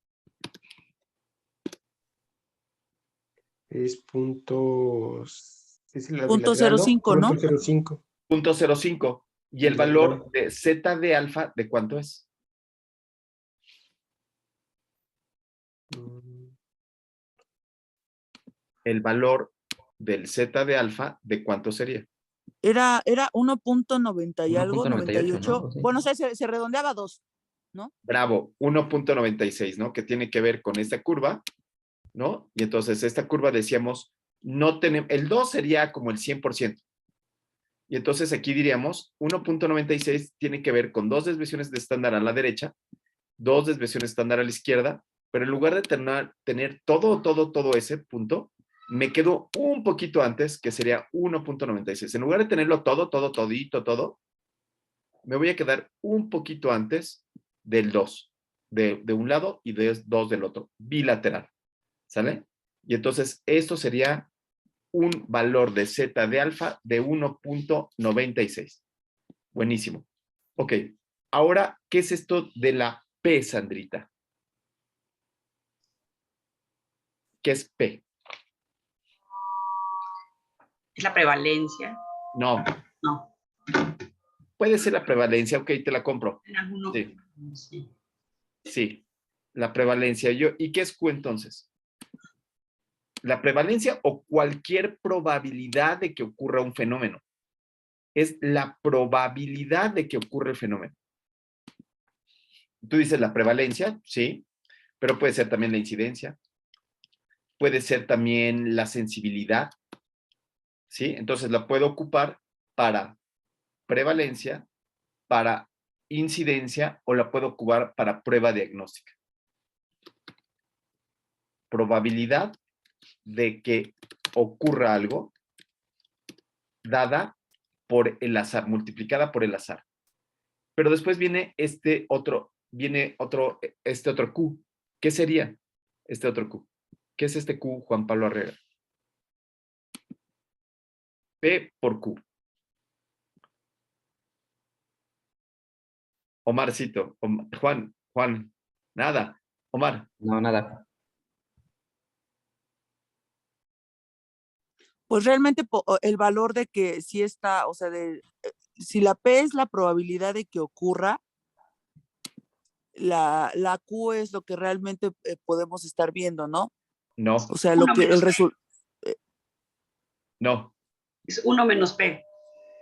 Es puntos... Es la punto bilateral, ¿no? 05, ¿no? 0.05. Punto 0.5. ¿Y el valor de Z de alfa de cuánto es? El valor del Z de alfa de cuánto sería. Era 1.90 y algo, 1.98, 98. ¿no? Sí. Bueno, o sea, se redondeaba a 2, ¿no? Bravo, 1.96, ¿no? Que tiene que ver con esta curva, ¿no? Y entonces esta curva decíamos, no tenemos, el 2 sería como el 100%. Y entonces aquí diríamos 1.96 tiene que ver con 2 desviaciones de estándar a la derecha, 2 desviaciones estándar a la izquierda, pero en lugar de tener todo ese punto, me quedo un poquito antes, que sería 1.96. En lugar de tenerlo todito, todo, me voy a quedar un poquito antes del 2, de un lado y de 2 del otro, bilateral, ¿sale? Y entonces esto sería un valor de Z de alfa de 1.96. Buenísimo. Ok, ahora, ¿qué es esto de la P, Sandrita? ¿Qué es P? Es la prevalencia. No, No, puede ser la prevalencia, ok, te la compro. en alguno. Sí, Sí. sí, la prevalencia. ¿Y qué es Q entonces? La prevalencia o cualquier probabilidad de que ocurra un fenómeno. Es la probabilidad de que ocurra el fenómeno. Tú dices la prevalencia, sí, pero puede ser también la incidencia, puede ser también la sensibilidad, ¿sí? Entonces la puedo ocupar para prevalencia, para incidencia o la puedo ocupar para prueba diagnóstica. Probabilidad de que ocurra algo dada por el azar, multiplicada por el azar. Pero después viene este otro Q. ¿Qué sería este otro Q? ¿Qué es este Q, Juan Pablo Arrega? P por Q. Omarcito, Juan, nada. Omar. No, nada. Pues realmente el valor de que sí está, o sea, si la P es la probabilidad de que ocurra, la Q es lo que realmente podemos estar viendo, ¿no? No, O sea, lo Uno que el menos P. resultado. no. Es 1 menos P.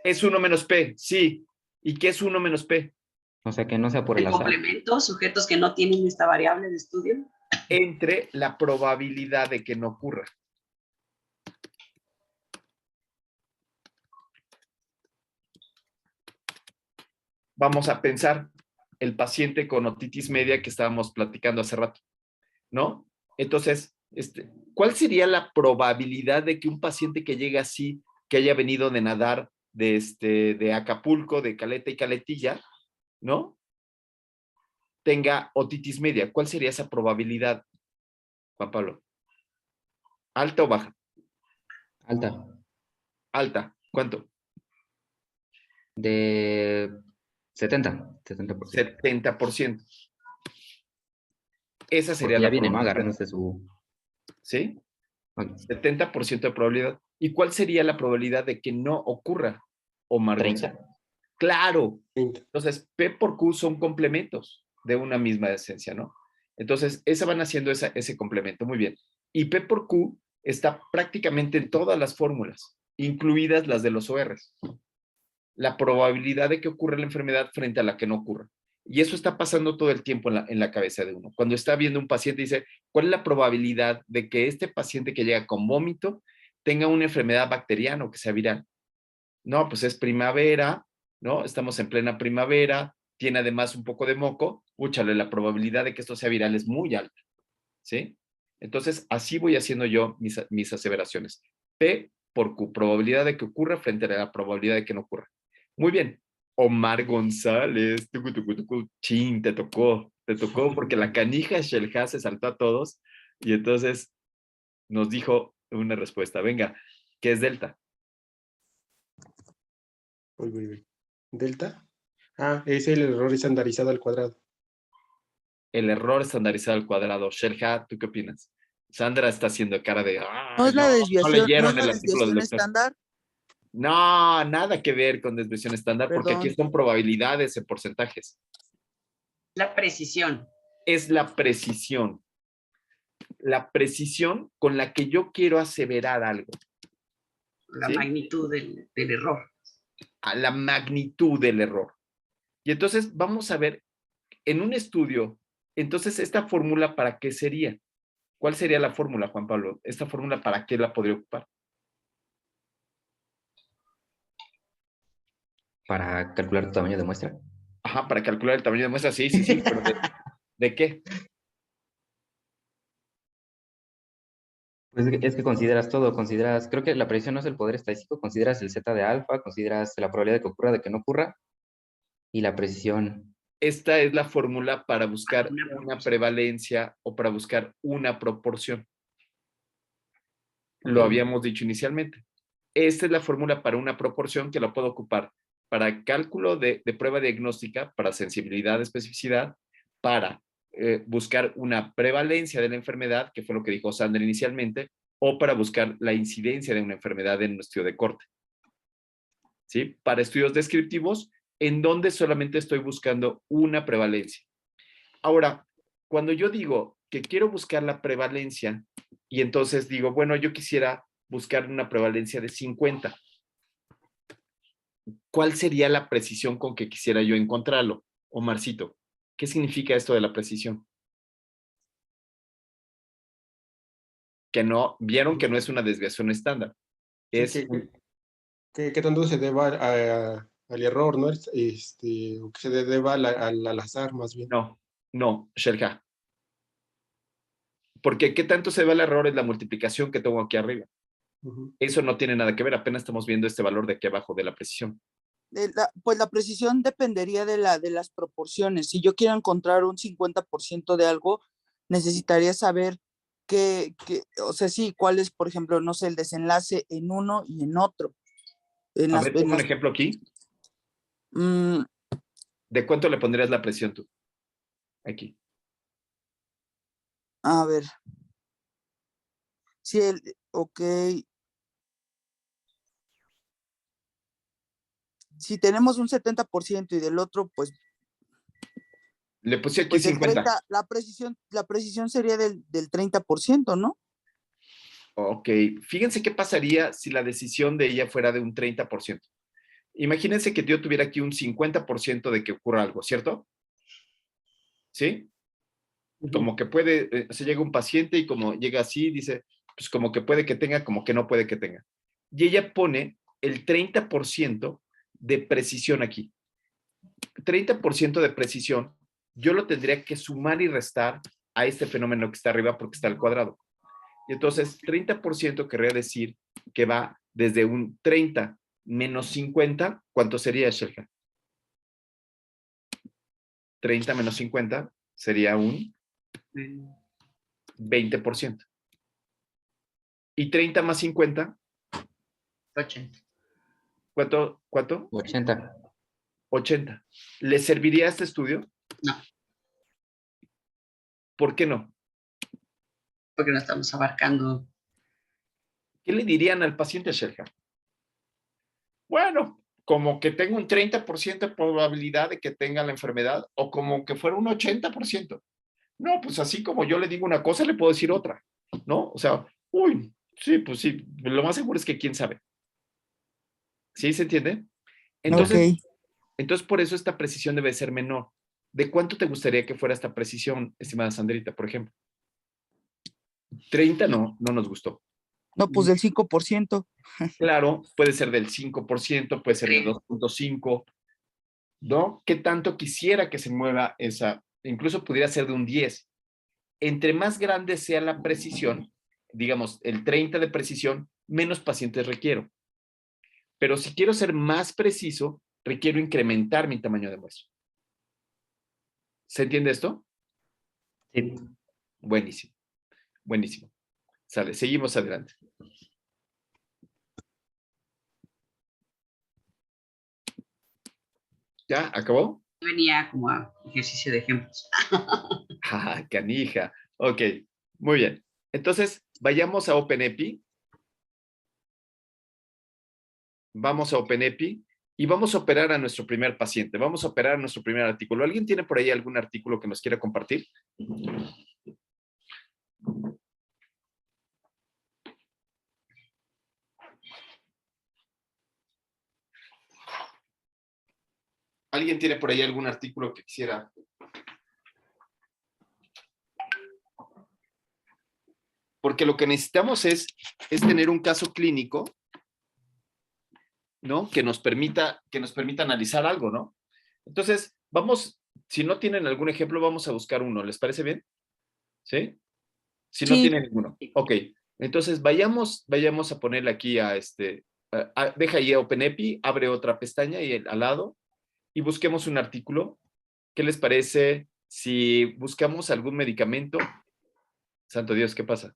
Es 1 menos P, sí. ¿Y qué es 1 menos P? O sea, que no sea por el El azar. complemento, sujetos que no tienen esta variable de estudio. Entre la probabilidad de que no ocurra. Vamos a pensar el paciente con otitis media que estábamos platicando hace rato, ¿no? Entonces, ¿cuál sería la probabilidad de que un paciente que llegue así, que haya venido de nadar de Acapulco, de Caleta y Caletilla, ¿no? Tenga otitis media. ¿Cuál sería esa probabilidad, Juan Pablo? ¿Alta o baja? Alta. Alta. ¿Cuánto? De 70%. 70%. Esa sería Porque ya la viene, ¿no? probabilidad. Agarrándose su... ¿Sí? Ok, 70% de probabilidad. ¿Y cuál sería la probabilidad de que no ocurra, Omar 30. González? Claro. 30. Entonces, P por Q son complementos de una misma esencia, ¿no? Entonces, esa van haciendo ese complemento. Muy bien. Y P por Q está prácticamente en todas las fórmulas, incluidas las de los ORs. La probabilidad de que ocurra la enfermedad frente a la que no ocurra. Y eso está pasando todo el tiempo en la cabeza de uno. Cuando está viendo un paciente, dice, ¿cuál es la probabilidad de que este paciente que llega con vómito tenga una enfermedad bacteriana o que sea viral? No, pues es primavera, ¿no? Estamos en plena primavera, tiene además un poco de moco, úchale, la probabilidad de que esto sea viral es muy alta, ¿sí? Entonces, así voy haciendo yo mis aseveraciones. P por Q, probabilidad de que ocurra frente a la probabilidad de que no ocurra. Muy bien. Omar González, chin, te tocó porque la canija Shelha se saltó a todos y entonces nos dijo una respuesta. Venga, ¿qué es delta? Uy. Delta. Ah, es el error estandarizado al cuadrado. El error estandarizado al cuadrado. Shelha, ¿tú qué opinas? Sandra está haciendo cara de, ¿No es no, la no desviación, no es leyeron la el artículo del desviación doctor. estándar? No, nada que ver con desviación estándar, porque aquí Perdón. son probabilidades en porcentajes. La precisión. Es la precisión con la que yo quiero aseverar algo, La ¿sí? magnitud del error. A la magnitud del error. Y entonces vamos a ver en un estudio, entonces esta fórmula, ¿para qué sería? ¿Cuál sería la fórmula, Juan Pablo? ¿Esta fórmula para qué la podría ocupar? Para calcular tu tamaño de muestra. Ajá, para calcular el tamaño de muestra, sí, pero ¿de qué? Pues es que consideras todo, creo que la precisión no es el poder estadístico, consideras el zeta de alfa, consideras la probabilidad de que ocurra, de que no ocurra, y la precisión. Esta es la fórmula para buscar Una una proporción. prevalencia o para buscar una proporción. Ok. Lo habíamos dicho inicialmente. Esta es la fórmula para una proporción que la puedo ocupar para cálculo de prueba diagnóstica, para sensibilidad, especificidad, para buscar una prevalencia de la enfermedad, que fue lo que dijo Sandra inicialmente, o para buscar la incidencia de una enfermedad en un estudio de corte. ¿Sí? Para estudios descriptivos, en donde solamente estoy buscando una prevalencia. Ahora, cuando yo digo que quiero buscar la prevalencia y entonces digo, bueno, yo quisiera buscar una prevalencia de 50, ¿cuál sería la precisión con que quisiera yo encontrarlo? Omarcito, ¿qué significa esto de la precisión? Que no, vieron que no es una desviación estándar. Sí, Es que tanto se deba al error, ¿no? O que se deba al azar, más bien. no, Shelja. Porque qué tanto se va el error en la multiplicación que tengo aquí arriba. Ujú. Eso no tiene nada que ver, apenas estamos viendo este valor de aquí abajo de la precisión. Pues la precisión dependería de las proporciones. Si yo quiero encontrar un 50% de algo, necesitaría saber o sea, sí, cuál es, por ejemplo, no sé, el desenlace en uno y en otro. A ver, pongo un ejemplo aquí. Mm, ¿De cuánto le pondrías la presión tú? Aquí. a ver. Sí, ok. Si tenemos un 70% y del otro, pues Le puse aquí Pues el 50. 30, la precisión sería del 30%, ¿no? Ok, fíjense qué pasaría si la decisión de ella fuera de un 30%. Imagínense que yo tuviera aquí un 50% de que ocurra algo, ¿cierto? ¿Sí? Como que puede, se llega un paciente y como llega así, dice, pues como que puede que tenga, como que no puede que tenga. Y ella pone el 30% de precisión aquí. 30% de precisión, yo lo tendría que sumar y restar a este fenómeno que está arriba porque está al cuadrado. Y entonces 30% querría decir que va desde un 30 menos 50, ¿cuánto sería, Shelja? 30 menos 50 sería un 20%. Y 30 más 50, 80. ¿cuánto? 80. 80. ¿Le serviría este estudio? No, ¿Por qué no? porque no estamos abarcando. ¿Qué le dirían al paciente, Shelja? Bueno, como que tengo un 30% de probabilidad de que tenga la enfermedad o como que fuera un 80%. No, pues así como yo le digo una cosa, le puedo decir otra, ¿no? O sea, uy, sí, pues sí, lo más seguro es que quién sabe. ¿Sí se entiende? Ok. Entonces por eso esta precisión debe ser menor. ¿De cuánto te gustaría que fuera esta precisión, estimada Sandrita, por ejemplo? 30 no nos gustó. No, pues del 5%. Claro, puede ser del 5%, puede ser del Creo. 2.5%, ¿no? ¿Qué tanto quisiera que se mueva esa? Incluso pudiera ser de un 10%. Entre más grande sea la precisión, digamos el 30 de precisión, menos pacientes requiero. Pero si quiero ser más preciso, requiero incrementar mi tamaño de muestra. ¿Se entiende esto? Sí. Buenísimo, buenísimo. Sale, seguimos adelante. ¿Ya? ¿Acabó? Venía como a ejercicio de ejemplos. Ah, canija. Ok, muy bien. Entonces, vayamos a OpenEpi. Vamos a OpenEpi y vamos a operar a nuestro primer paciente. Vamos a operar a nuestro primer artículo. ¿Alguien tiene por ahí algún artículo que nos quiera compartir? ¿Alguien tiene por ahí algún artículo que quisiera? Porque lo que necesitamos es tener un caso clínico, ¿no? Que nos permita analizar algo, ¿no? Entonces, vamos, si no tienen algún ejemplo, vamos a buscar uno. ¿Les parece bien? ¿Sí? Si no Sí. tienen ninguno. Ok. Entonces, vayamos a ponerle aquí a deja ahí a OpenEpi, abre otra pestaña y al lado y busquemos un artículo. ¿Qué les parece si buscamos algún medicamento? Santo Dios, ¿qué pasa?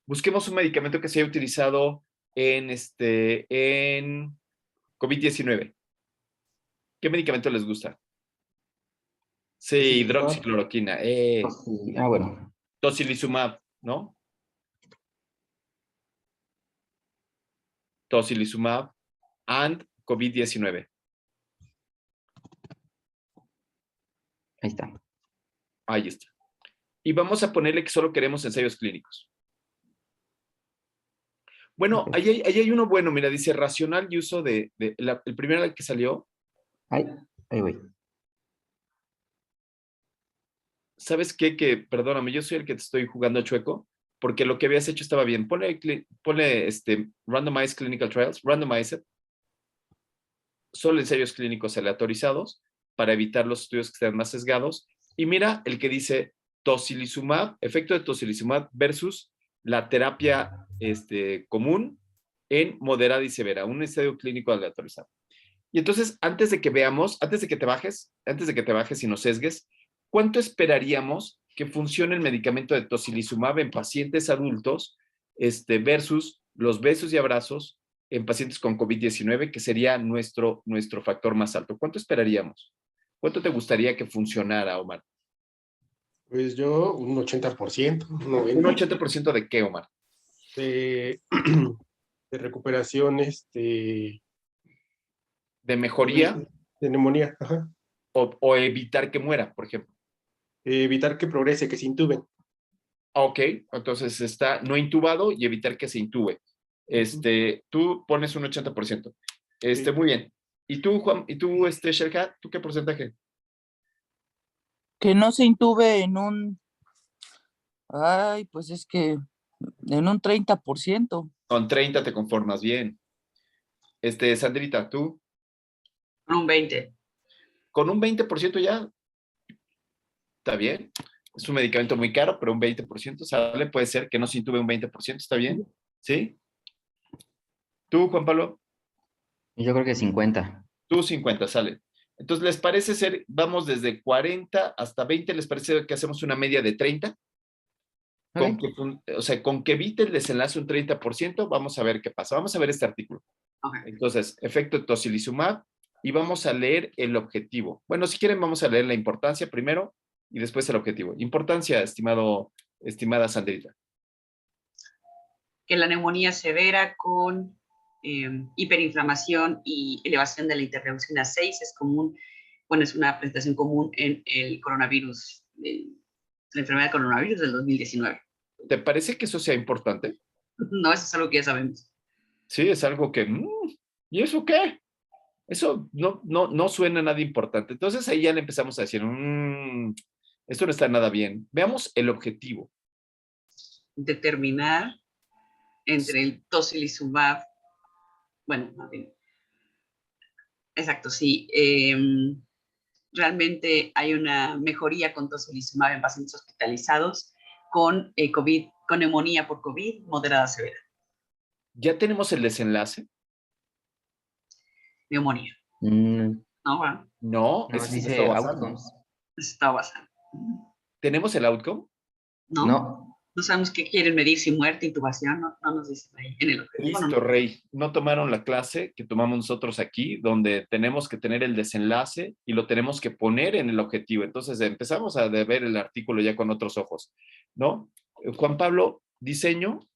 Busquemos un medicamento que se haya utilizado en COVID-19. ¿Qué medicamento les gusta? Sí, hidroxicloroquina. Bueno. Tocilizumab, ¿no? Tocilizumab and COVID-19. Ahí está. Ahí está. Y vamos a ponerle que solo queremos ensayos clínicos. Bueno, ahí hay uno bueno, mira, dice racional y uso el primero que salió. Ahí voy. ¿Sabes qué? Que, perdóname, yo soy el que te estoy jugando chueco, porque lo que habías hecho estaba bien. Ponle randomized clinical trials, randomized, solo ensayos clínicos aleatorizados para evitar los estudios que estén más sesgados. Y mira el que dice tocilizumab, efecto de tocilizumab versus la terapia común en moderada y severa, un ensayo clínico aleatorizado. Y entonces, antes de que te bajes y nos sesgues, ¿cuánto esperaríamos que funcione el medicamento de tocilizumab en pacientes adultos versus los besos y abrazos en pacientes con COVID-19, que sería nuestro factor más alto? ¿Cuánto esperaríamos? ¿Cuánto te gustaría que funcionara, Omar? Pues yo un 80%, un ¿Un 90%. 80% de qué, Omar? De, de recuperación, ¿De mejoría de neumonía. Ajá. o evitar que muera, por ejemplo? Evitar que progrese, que se intuben. Ok, entonces está no intubado y evitar que se intube. Tú pones un 80%. Sí. Muy bien. ¿Y tú, Juan? ¿Y tú, Sherka? ¿Tú qué porcentaje? Que no se intube en un, ay, pues es que en un 30%. Con 30 te conformas, bien. Sandrita, ¿tú? Con un 20. Con un 20% ya, está bien. Es un medicamento muy caro, pero un 20% sale. Puede ser que no se intube un 20%, ¿está bien? ¿Sí? ¿Tú, Juan Pablo? Yo creo que 50. Tú 50, sale. Entonces, ¿les parece ser, vamos desde 40 hasta 20, ¿les parece que hacemos una media de 30? Ok. O sea, con que evite el desenlace un 30%, vamos a ver qué pasa. Vamos a ver este artículo. Okay. Entonces, efecto tocilizumab y vamos a leer el objetivo. Bueno, si quieren, vamos a leer la importancia primero y después el objetivo. Importancia, estimada Sandrita. Que la neumonía severa con hiperinflamación y elevación de la interleucina 6 es común, bueno, es una presentación común en el coronavirus, la enfermedad de coronavirus del 2019. ¿Te parece que eso sea importante? No, eso es algo que ya sabemos. Sí, es algo que, ¿y eso qué? Eso no suena nada importante. Entonces ahí ya le empezamos a decir, esto no está nada bien. Veamos el objetivo. Determinar entre el tocilizumab, bueno, más bien, exacto, sí, realmente hay una mejoría con tocilizumab en pacientes hospitalizados con COVID, con neumonía por COVID moderada severa. ¿Ya tenemos el desenlace? Neumonía. Mm, No, bueno, No, no, ese se está dice basando. outcomes. está basado. ¿Tenemos el outcome? No, No. no sabemos qué quieren medir, si muerte, intubación, no nos dicen ahí en el objetivo. Listo, Rey. No tomaron la clase que tomamos nosotros aquí, donde tenemos que tener el desenlace y lo tenemos que poner en el objetivo. Entonces empezamos a ver el artículo ya con otros ojos, ¿no? Juan Pablo, diseño.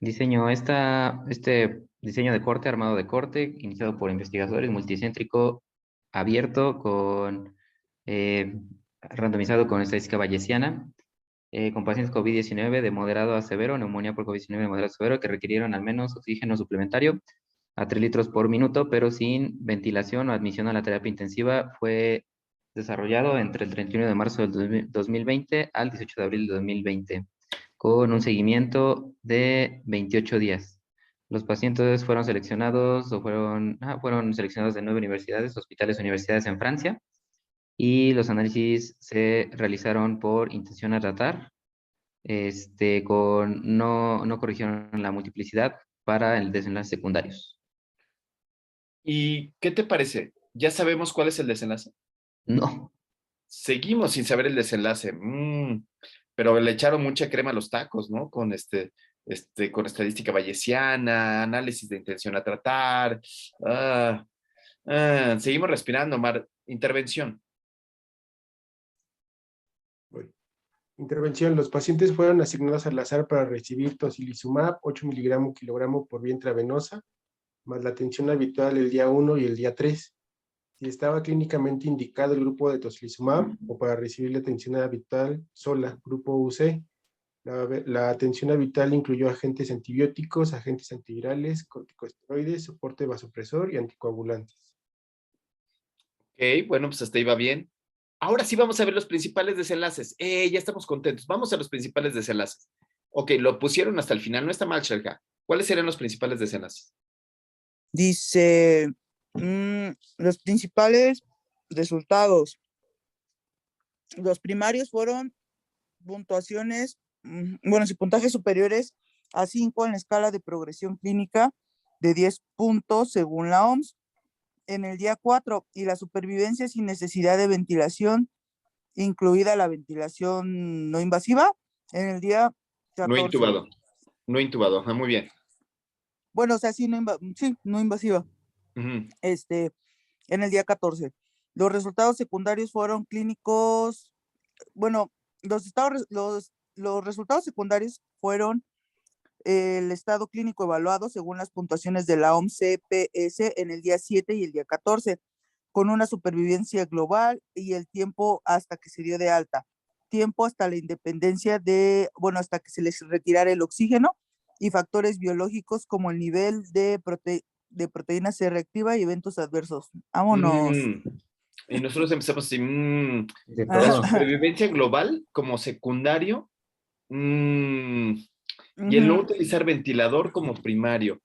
Diseño este diseño de corte, armado de corte, iniciado por investigadores, multicéntrico, abierto, randomizado con estadística bayesiana, con pacientes COVID-19 de moderado a severo, neumonía por COVID-19 de moderado a severo, que requirieron al menos oxígeno suplementario a 3 litros por minuto, pero sin ventilación o admisión a la terapia intensiva. Fue desarrollado entre el 31 de marzo del 2020 al 18 de abril de 2020, con un seguimiento de 28 días. Los pacientes fueron seleccionados fueron seleccionados de 9 universidades, hospitales, universidades en Francia, y los análisis se realizaron por intención a tratar, no corrigieron la multiplicidad para el desenlace secundarios. ¿Y qué te parece? ¿Ya sabemos cuál es el desenlace? No. Seguimos sin saber el desenlace. Pero le echaron mucha crema a los tacos, ¿no? Con con estadística bayesiana, análisis de intención a tratar. Seguimos respirando, Mar. Intervención. Bueno, intervención. Los pacientes fueron asignados al azar para recibir tocilizumab, 8 miligramos kilogramo por vía intravenosa, más la atención habitual el día 1 y el día 3. Si estaba clínicamente indicado el grupo de tocilizumab o para recibir la atención habitual sola, grupo UC. La atención habitual incluyó agentes antibióticos, agentes antivirales, corticosteroides, soporte vasopresor y anticoagulantes. Ok, bueno, pues hasta ahí va bien. Ahora sí vamos a ver los principales desenlaces. Ya estamos contentos. Vamos a los principales desenlaces. Ok, lo pusieron hasta el final. No está mal, Sherka. ¿Cuáles serían los principales desenlaces? Dice, los principales resultados. Los primarios fueron puntuaciones, y puntajes superiores a 5 en la escala de progresión clínica de 10 puntos según la OMS en el día 4, y la supervivencia sin necesidad de ventilación, incluida la ventilación no invasiva, en el día 14. No intubado. No intubado. Ajá, muy bien. Bueno, o sea, sí, no invasiva. Uh-huh. En el día 14. Los resultados secundarios fueron clínicos, bueno, los resultados secundarios fueron el estado clínico evaluado según las puntuaciones de la OMS CPS en el día 7 y el día 14. con una supervivencia global y el tiempo hasta que se dio de alta, tiempo hasta la independencia hasta que se les retirara el oxígeno y factores biológicos como el nivel de proteína C reactiva y eventos adversos. Vámonos. Y nosotros empezamos así, De la todo. supervivencia global como secundario, y el no utilizar ventilador como primario.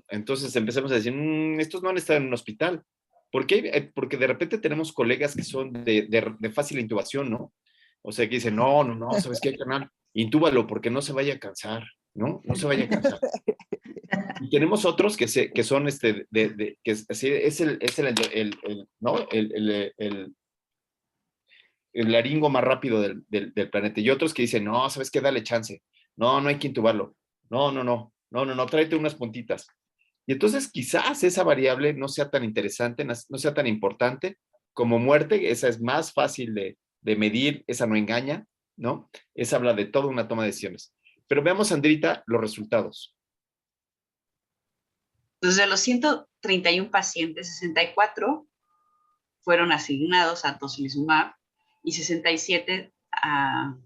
Entonces empezamos a decir, estos no han estado en un hospital. ¿Por qué? Porque de repente tenemos colegas que son de fácil intubación, ¿no? O sea, que dicen, no, ¿sabes qué, carnal? Intúbalo porque no se vaya a cansar, ¿no? No se vaya a cansar. Y tenemos otros que son que ¿no? El laringo más rápido del planeta. Y otros que dicen, no, ¿sabes qué? Dale chance. No hay que intubarlo. No, tráete unas puntitas. Y entonces quizás esa variable no sea tan interesante, no sea tan importante como muerte. Esa es más fácil de medir, esa no engaña, ¿no? Esa habla de toda una toma de decisiones. Pero veamos, Andrita, los resultados. Entonces, de los 131 pacientes, 64 fueron asignados a tocilizumab y 67 a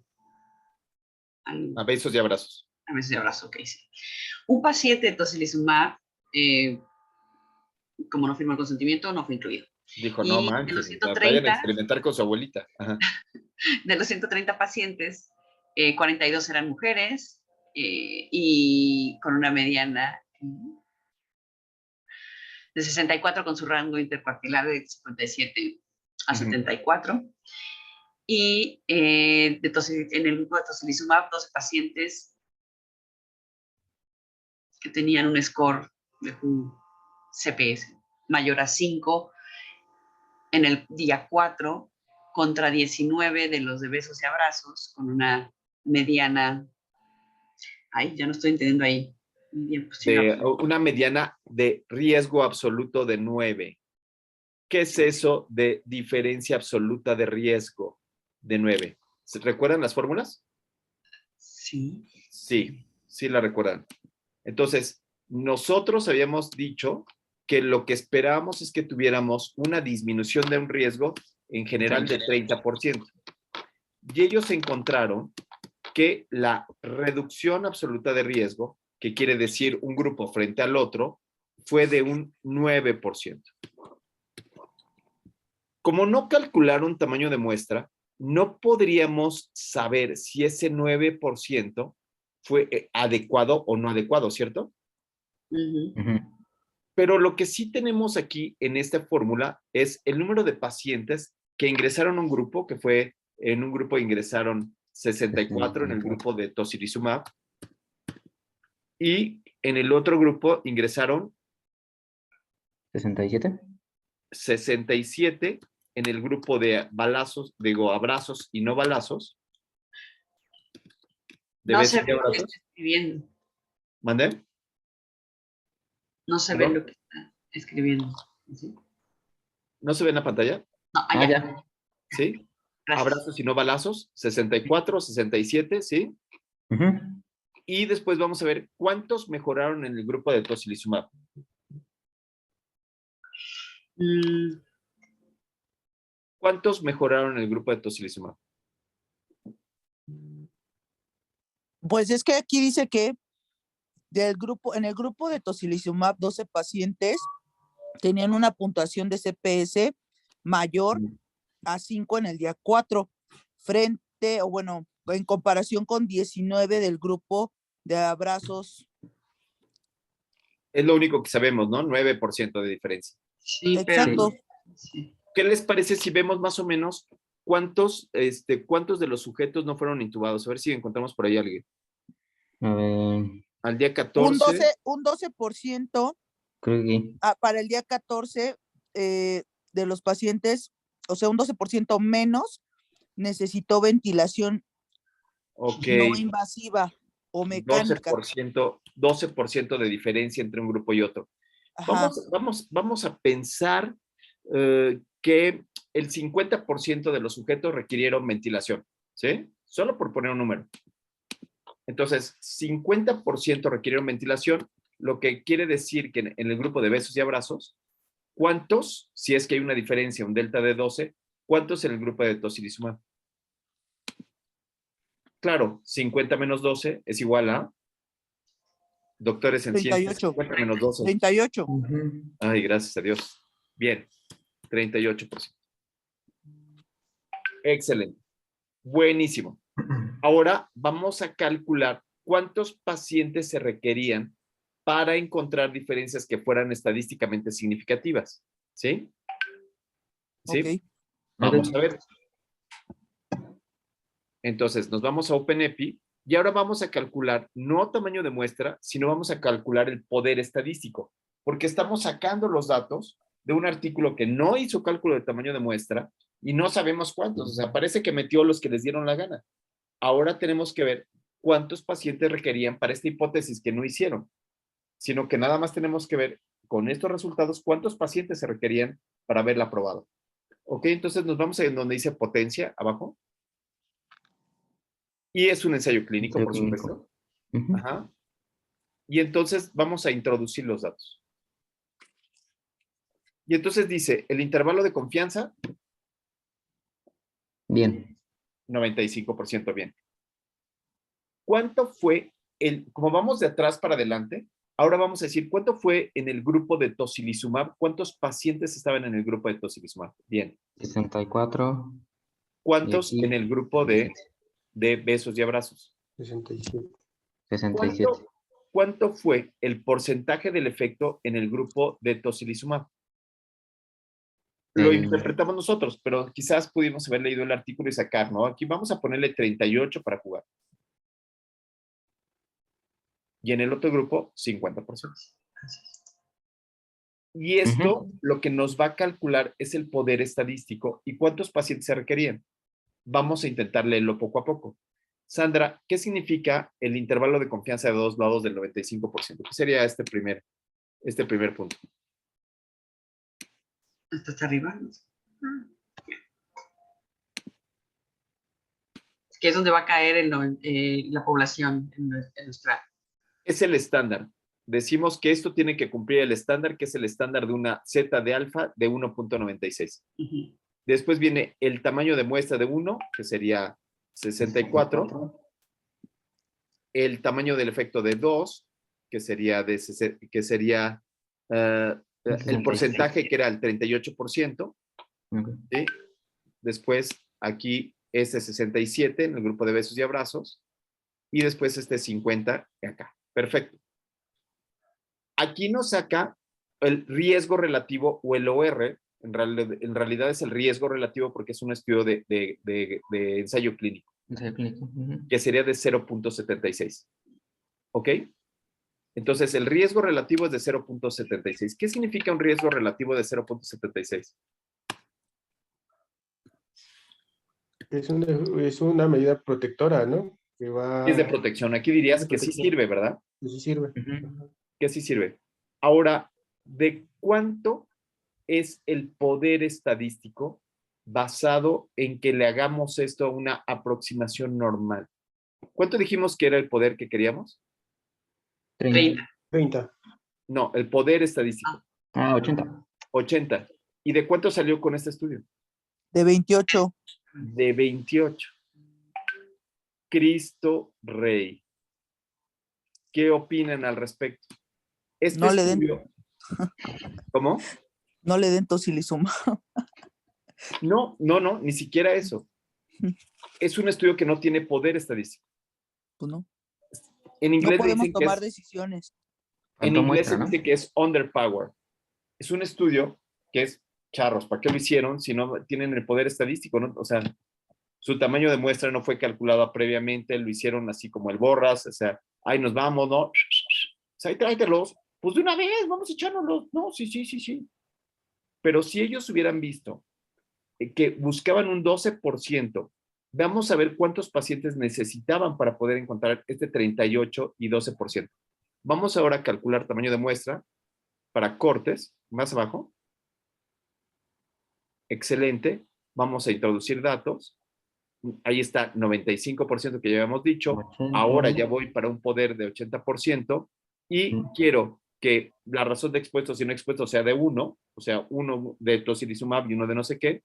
besos y abrazos. A besos y abrazos, ok, sí. Un paciente de tocilizumab, como no firmó el consentimiento, no fue incluido. Dijo, no manches, de los vayan a 130, experimentar con su abuelita. Ajá. De los 130 pacientes, 42 eran mujeres y con una mediana de 64 con su rango intercuartilar de 57 a 74. Y en el grupo de tocilizumab, 12 pacientes que tenían un score de un CPS mayor a 5 en el día 4 contra 19 de los de besos y abrazos, con una mediana, ya no estoy entendiendo ahí. Bien, pues, una mediana de riesgo absoluto de 9. ¿Qué es eso de diferencia absoluta de riesgo de 9? ¿Se recuerdan las fórmulas? Sí. Sí la recuerdan. Entonces, nosotros habíamos dicho que lo que esperábamos es que tuviéramos una disminución de un riesgo en general de 30%. Y ellos encontraron que la reducción absoluta de riesgo, que quiere decir un grupo frente al otro, fue de un 9%. Como no calcularon tamaño de muestra, no podríamos saber si ese 9% fue adecuado o no adecuado, ¿cierto? Pero lo que sí tenemos aquí en esta fórmula es el número de pacientes que ingresaron a un grupo, que fue, en un grupo ingresaron 64 en el grupo de tocilizumab, y en el otro grupo ingresaron 67. 67 en el grupo de balazos, digo, abrazos y no balazos. No se ve lo que está escribiendo. ¿Mandé? No se ve lo que está escribiendo. ¿Sí? ¿No se ve en la pantalla? No, allá. Ya. ¿Sí? Gracias. Abrazos y no balazos, 64, 67, ¿sí? Y después vamos a ver cuántos mejoraron en el grupo de tocilizumab. ¿Cuántos mejoraron en el grupo de tocilizumab? Pues es que aquí dice que en el grupo de tocilizumab, 12 pacientes tenían una puntuación de CPS mayor a 5 en el día 4, en comparación con 19 del grupo de abrazos. Es lo único que sabemos, ¿no? 9% de diferencia. Sí, exacto. Pero, sí. ¿Qué les parece si vemos más o menos cuántos de los sujetos no fueron intubados? A ver si encontramos por ahí a alguien. A ver. Al día 14. Un 12%. Creo que. Para el día 14 de los pacientes, o sea, un 12% menos necesitó ventilación no invasiva o mecánica. 12% de diferencia entre un grupo y otro. Vamos a pensar que el 50% de los sujetos requirieron ventilación, ¿sí? Solo por poner un número. Entonces, 50% requirieron ventilación, lo que quiere decir que en el grupo de besos y abrazos ¿Cuántos, si es que hay una diferencia, un delta de 12, cuántos en el grupo de tocilizumab? Claro, 50 menos 12 es igual a, doctores en ciencias, 38. 50 menos 12. 38. Ay, gracias a Dios. Bien, 38%. Excelente. Buenísimo. Ahora vamos a calcular cuántos pacientes se requerían para encontrar diferencias que fueran estadísticamente significativas. ¿Sí? ¿Sí? Ok. Vamos a ver. Entonces, nos vamos a OpenEpi y ahora vamos a calcular no tamaño de muestra, sino vamos a calcular el poder estadístico, porque estamos sacando los datos de un artículo que no hizo cálculo de tamaño de muestra y no sabemos cuántos. O sea, parece que metió los que les dieron la gana. Ahora tenemos que ver cuántos pacientes requerían para esta hipótesis que no hicieron, sino que nada más tenemos que ver con estos resultados cuántos pacientes se requerían para haberla aprobado. Ok, entonces nos vamos a en donde dice potencia, abajo. Y es un ensayo clínico, Ensayo por clínico. supuesto. Ujú. Ajá. Y entonces vamos a introducir los datos. Y entonces dice, el intervalo de confianza, Bien. 95% bien. ¿Cuánto fue como vamos de atrás para adelante, ahora vamos a decir, ¿cuánto fue en el grupo de tocilizumab? ¿Cuántos pacientes estaban en el grupo de tocilizumab? Bien. 64. ¿Cuántos Y aquí, en el grupo de besos y abrazos? 67. 67. ¿Cuánto fue el porcentaje del efecto en el grupo de tocilizumab? Lo interpretamos nosotros, pero quizás pudimos haber leído el artículo y sacar, ¿no? Aquí vamos a ponerle 38 para jugar. Y en el otro grupo, 50%. Y esto lo que nos va a calcular es el poder estadístico y cuántos pacientes se requerían. Vamos a intentar leerlo poco a poco. Sandra, ¿qué significa el intervalo de confianza de 2 lados del 95%? ¿Qué sería este primer punto? Esto está arriba. Que es donde va a caer la población en nuestra. Es el estándar. Decimos que esto tiene que cumplir el estándar, que es el estándar de una Z de alfa de 1.96. Uh-huh. Después viene el tamaño de muestra de 1, que sería 64. El tamaño del efecto de 2, que sería, el porcentaje que era el 38%. Okay. ¿Sí? Después aquí este 67 en el grupo de besos y abrazos. Y después este 50 acá. Perfecto. Aquí nos saca el riesgo relativo o el OR. En realidad es el riesgo relativo porque es un estudio de ensayo clínico. Ensayo clínico. Que sería de 0.76. ¿Ok? Entonces, el riesgo relativo es de 0.76. ¿Qué significa un riesgo relativo de 0.76? Es una medida protectora, ¿no? Que va... Es de protección. Aquí dirías que sí sirve, ¿verdad? Que sí sirve. Que sí sirve. Ahora, ¿de cuánto es el poder estadístico basado en que le hagamos esto a una aproximación normal? ¿Cuánto dijimos que era el poder que queríamos? 30. No, el poder estadístico. 80. 80. ¿Y de cuánto salió con este estudio? De 28. De 28. Cristo Rey. ¿Qué opinan al respecto? Este no estudio... le den. ¿Cómo? No le den tocilizumab. No, ni siquiera eso. Es un estudio que no tiene poder estadístico. Pues no. En inglés no podemos dicen tomar que decisiones. En inglés se dice que es underpowered. Es un estudio que es charros. ¿Para qué lo hicieron si no tienen el poder estadístico? ¿No? O sea, su tamaño de muestra no fue calculado previamente, lo hicieron así como el borras, o sea, ahí nos vamos, ¿no? O sea, ahí tráetelos. Pues de una vez, vamos a echárnoslos. No, sí. Pero si ellos hubieran visto que buscaban un 12%, vamos a ver cuántos pacientes necesitaban para poder encontrar este 38 y 12%. Vamos ahora a calcular tamaño de muestra para cortes, más abajo. Excelente. Vamos a introducir datos. Ahí está 95% que ya habíamos dicho. 80. Ahora ya voy para un poder de 80% y quiero que la razón de expuestos y no expuestos sea de 1, o sea, 1 de tocilizumab y 1 de no sé qué,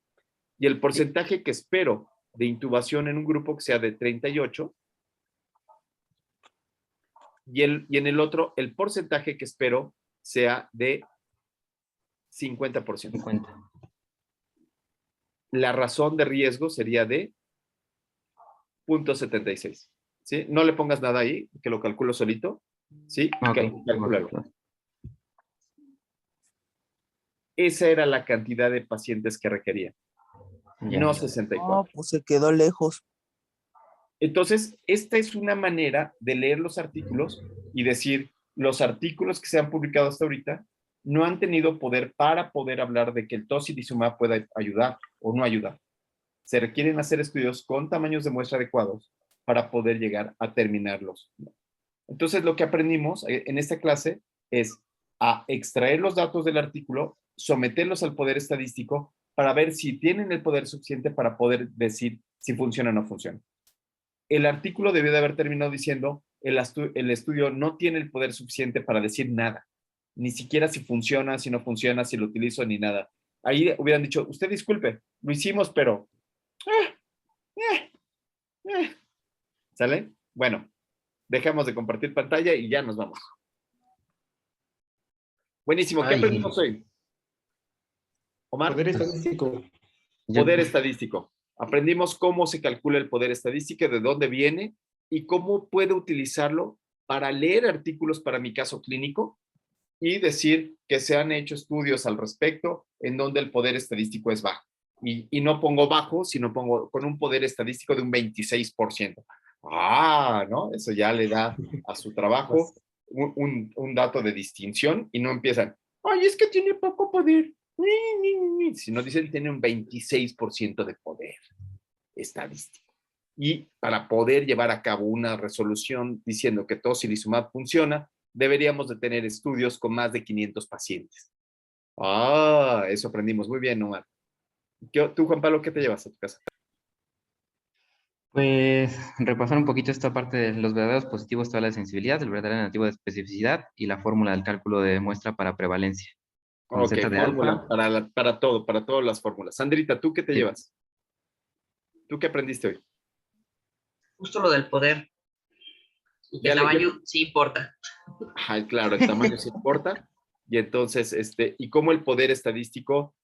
y el porcentaje que espero de intubación en un grupo que sea de 38, y en el otro, el porcentaje que espero sea de 50%. 50. La razón de riesgo sería de 0.76. ¿Sí? No le pongas nada ahí, que lo calculo solito. ¿Sí? Ok. Calcúlalo. Esa era la cantidad de pacientes que requería, Ya. no No, 64. pues se quedó lejos. Entonces, esta es una manera de leer los artículos y decir, los artículos que se han publicado hasta ahorita no han tenido poder para poder hablar de que el tocilizumab pueda ayudar o no ayudar. Se requieren hacer estudios con tamaños de muestra adecuados para poder llegar a terminarlos. Entonces, lo que aprendimos en esta clase es a extraer los datos del artículo, someterlos al poder estadístico para ver si tienen el poder suficiente para poder decir si funciona o no funciona. El artículo debió de haber terminado diciendo, el estudio no tiene el poder suficiente para decir nada, ni siquiera si funciona, si no funciona, si lo utilizo, ni nada. Ahí hubieran dicho, usted disculpe, lo hicimos, pero... ¿Sale? Bueno, dejamos de compartir pantalla y ya nos vamos. Buenísimo. ¿Qué aprendimos hoy? Omar. Poder estadístico. Poder estadístico. Aprendimos cómo se calcula el poder estadístico, de dónde viene y cómo puedo utilizarlo para leer artículos para mi caso clínico y decir que se han hecho estudios al respecto en donde el poder estadístico es bajo. Y no pongo bajo, sino pongo con un poder estadístico de un 26%. Ah, ¿no? Eso ya le da a su trabajo un dato de distinción y no empiezan, ay, es que tiene poco poder. Si no dicen, tiene un 26% de poder estadístico. Y para poder llevar a cabo una resolución diciendo que tocilizumab funciona, deberíamos de tener estudios con más de 500 pacientes. Ah, eso aprendimos. Muy bien, Omar. ¿Tú, Juan Pablo, qué te llevas a tu casa? Pues repasar un poquito esta parte de los verdaderos positivos, toda la sensibilidad, el verdadero negativo de especificidad y la fórmula del cálculo de muestra para prevalencia. Con Ok, Z de fórmula alfa. para todas las fórmulas. Sandrita, ¿tú qué te Sí. llevas? ¿Tú qué aprendiste hoy? Justo lo del poder. Y que el tamaño sí importa. Ay, claro, el tamaño sí importa. Y entonces, y cómo el poder estadístico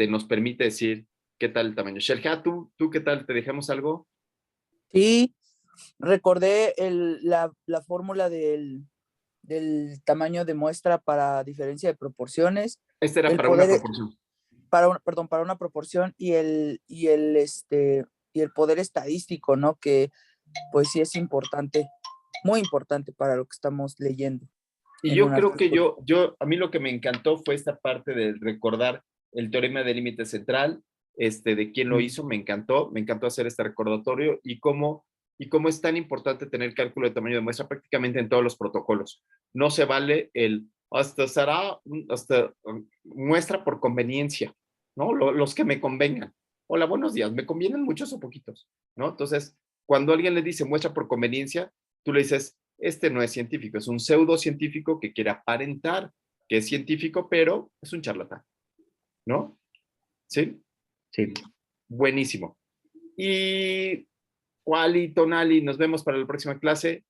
nos permite decir qué tal el tamaño. Shelja, ¿tú qué tal? ¿Te dejamos algo? Sí, recordé la fórmula del tamaño de muestra para diferencia de proporciones. Este era el para una poder, proporción. perdón, para una proporción y el poder estadístico, ¿no? Que pues sí es importante, muy importante para lo que estamos leyendo. Y yo creo que a mí lo que me encantó fue esta parte de recordar el teorema del límite central, de quién lo hizo, me encantó hacer este recordatorio y cómo es tan importante tener cálculo de tamaño de muestra prácticamente en todos los protocolos. No se vale hasta muestra por conveniencia, ¿no? Los que me convengan. Hola, buenos días, ¿me convienen muchos o poquitos? ¿No? Entonces, cuando alguien le dice muestra por conveniencia, tú le dices, no es científico, es un pseudocientífico que quiere aparentar que es científico, pero es un charlatán, ¿no? ¿Sí? Sí. Buenísimo. Y Wally, Tonali, nos vemos para la próxima clase.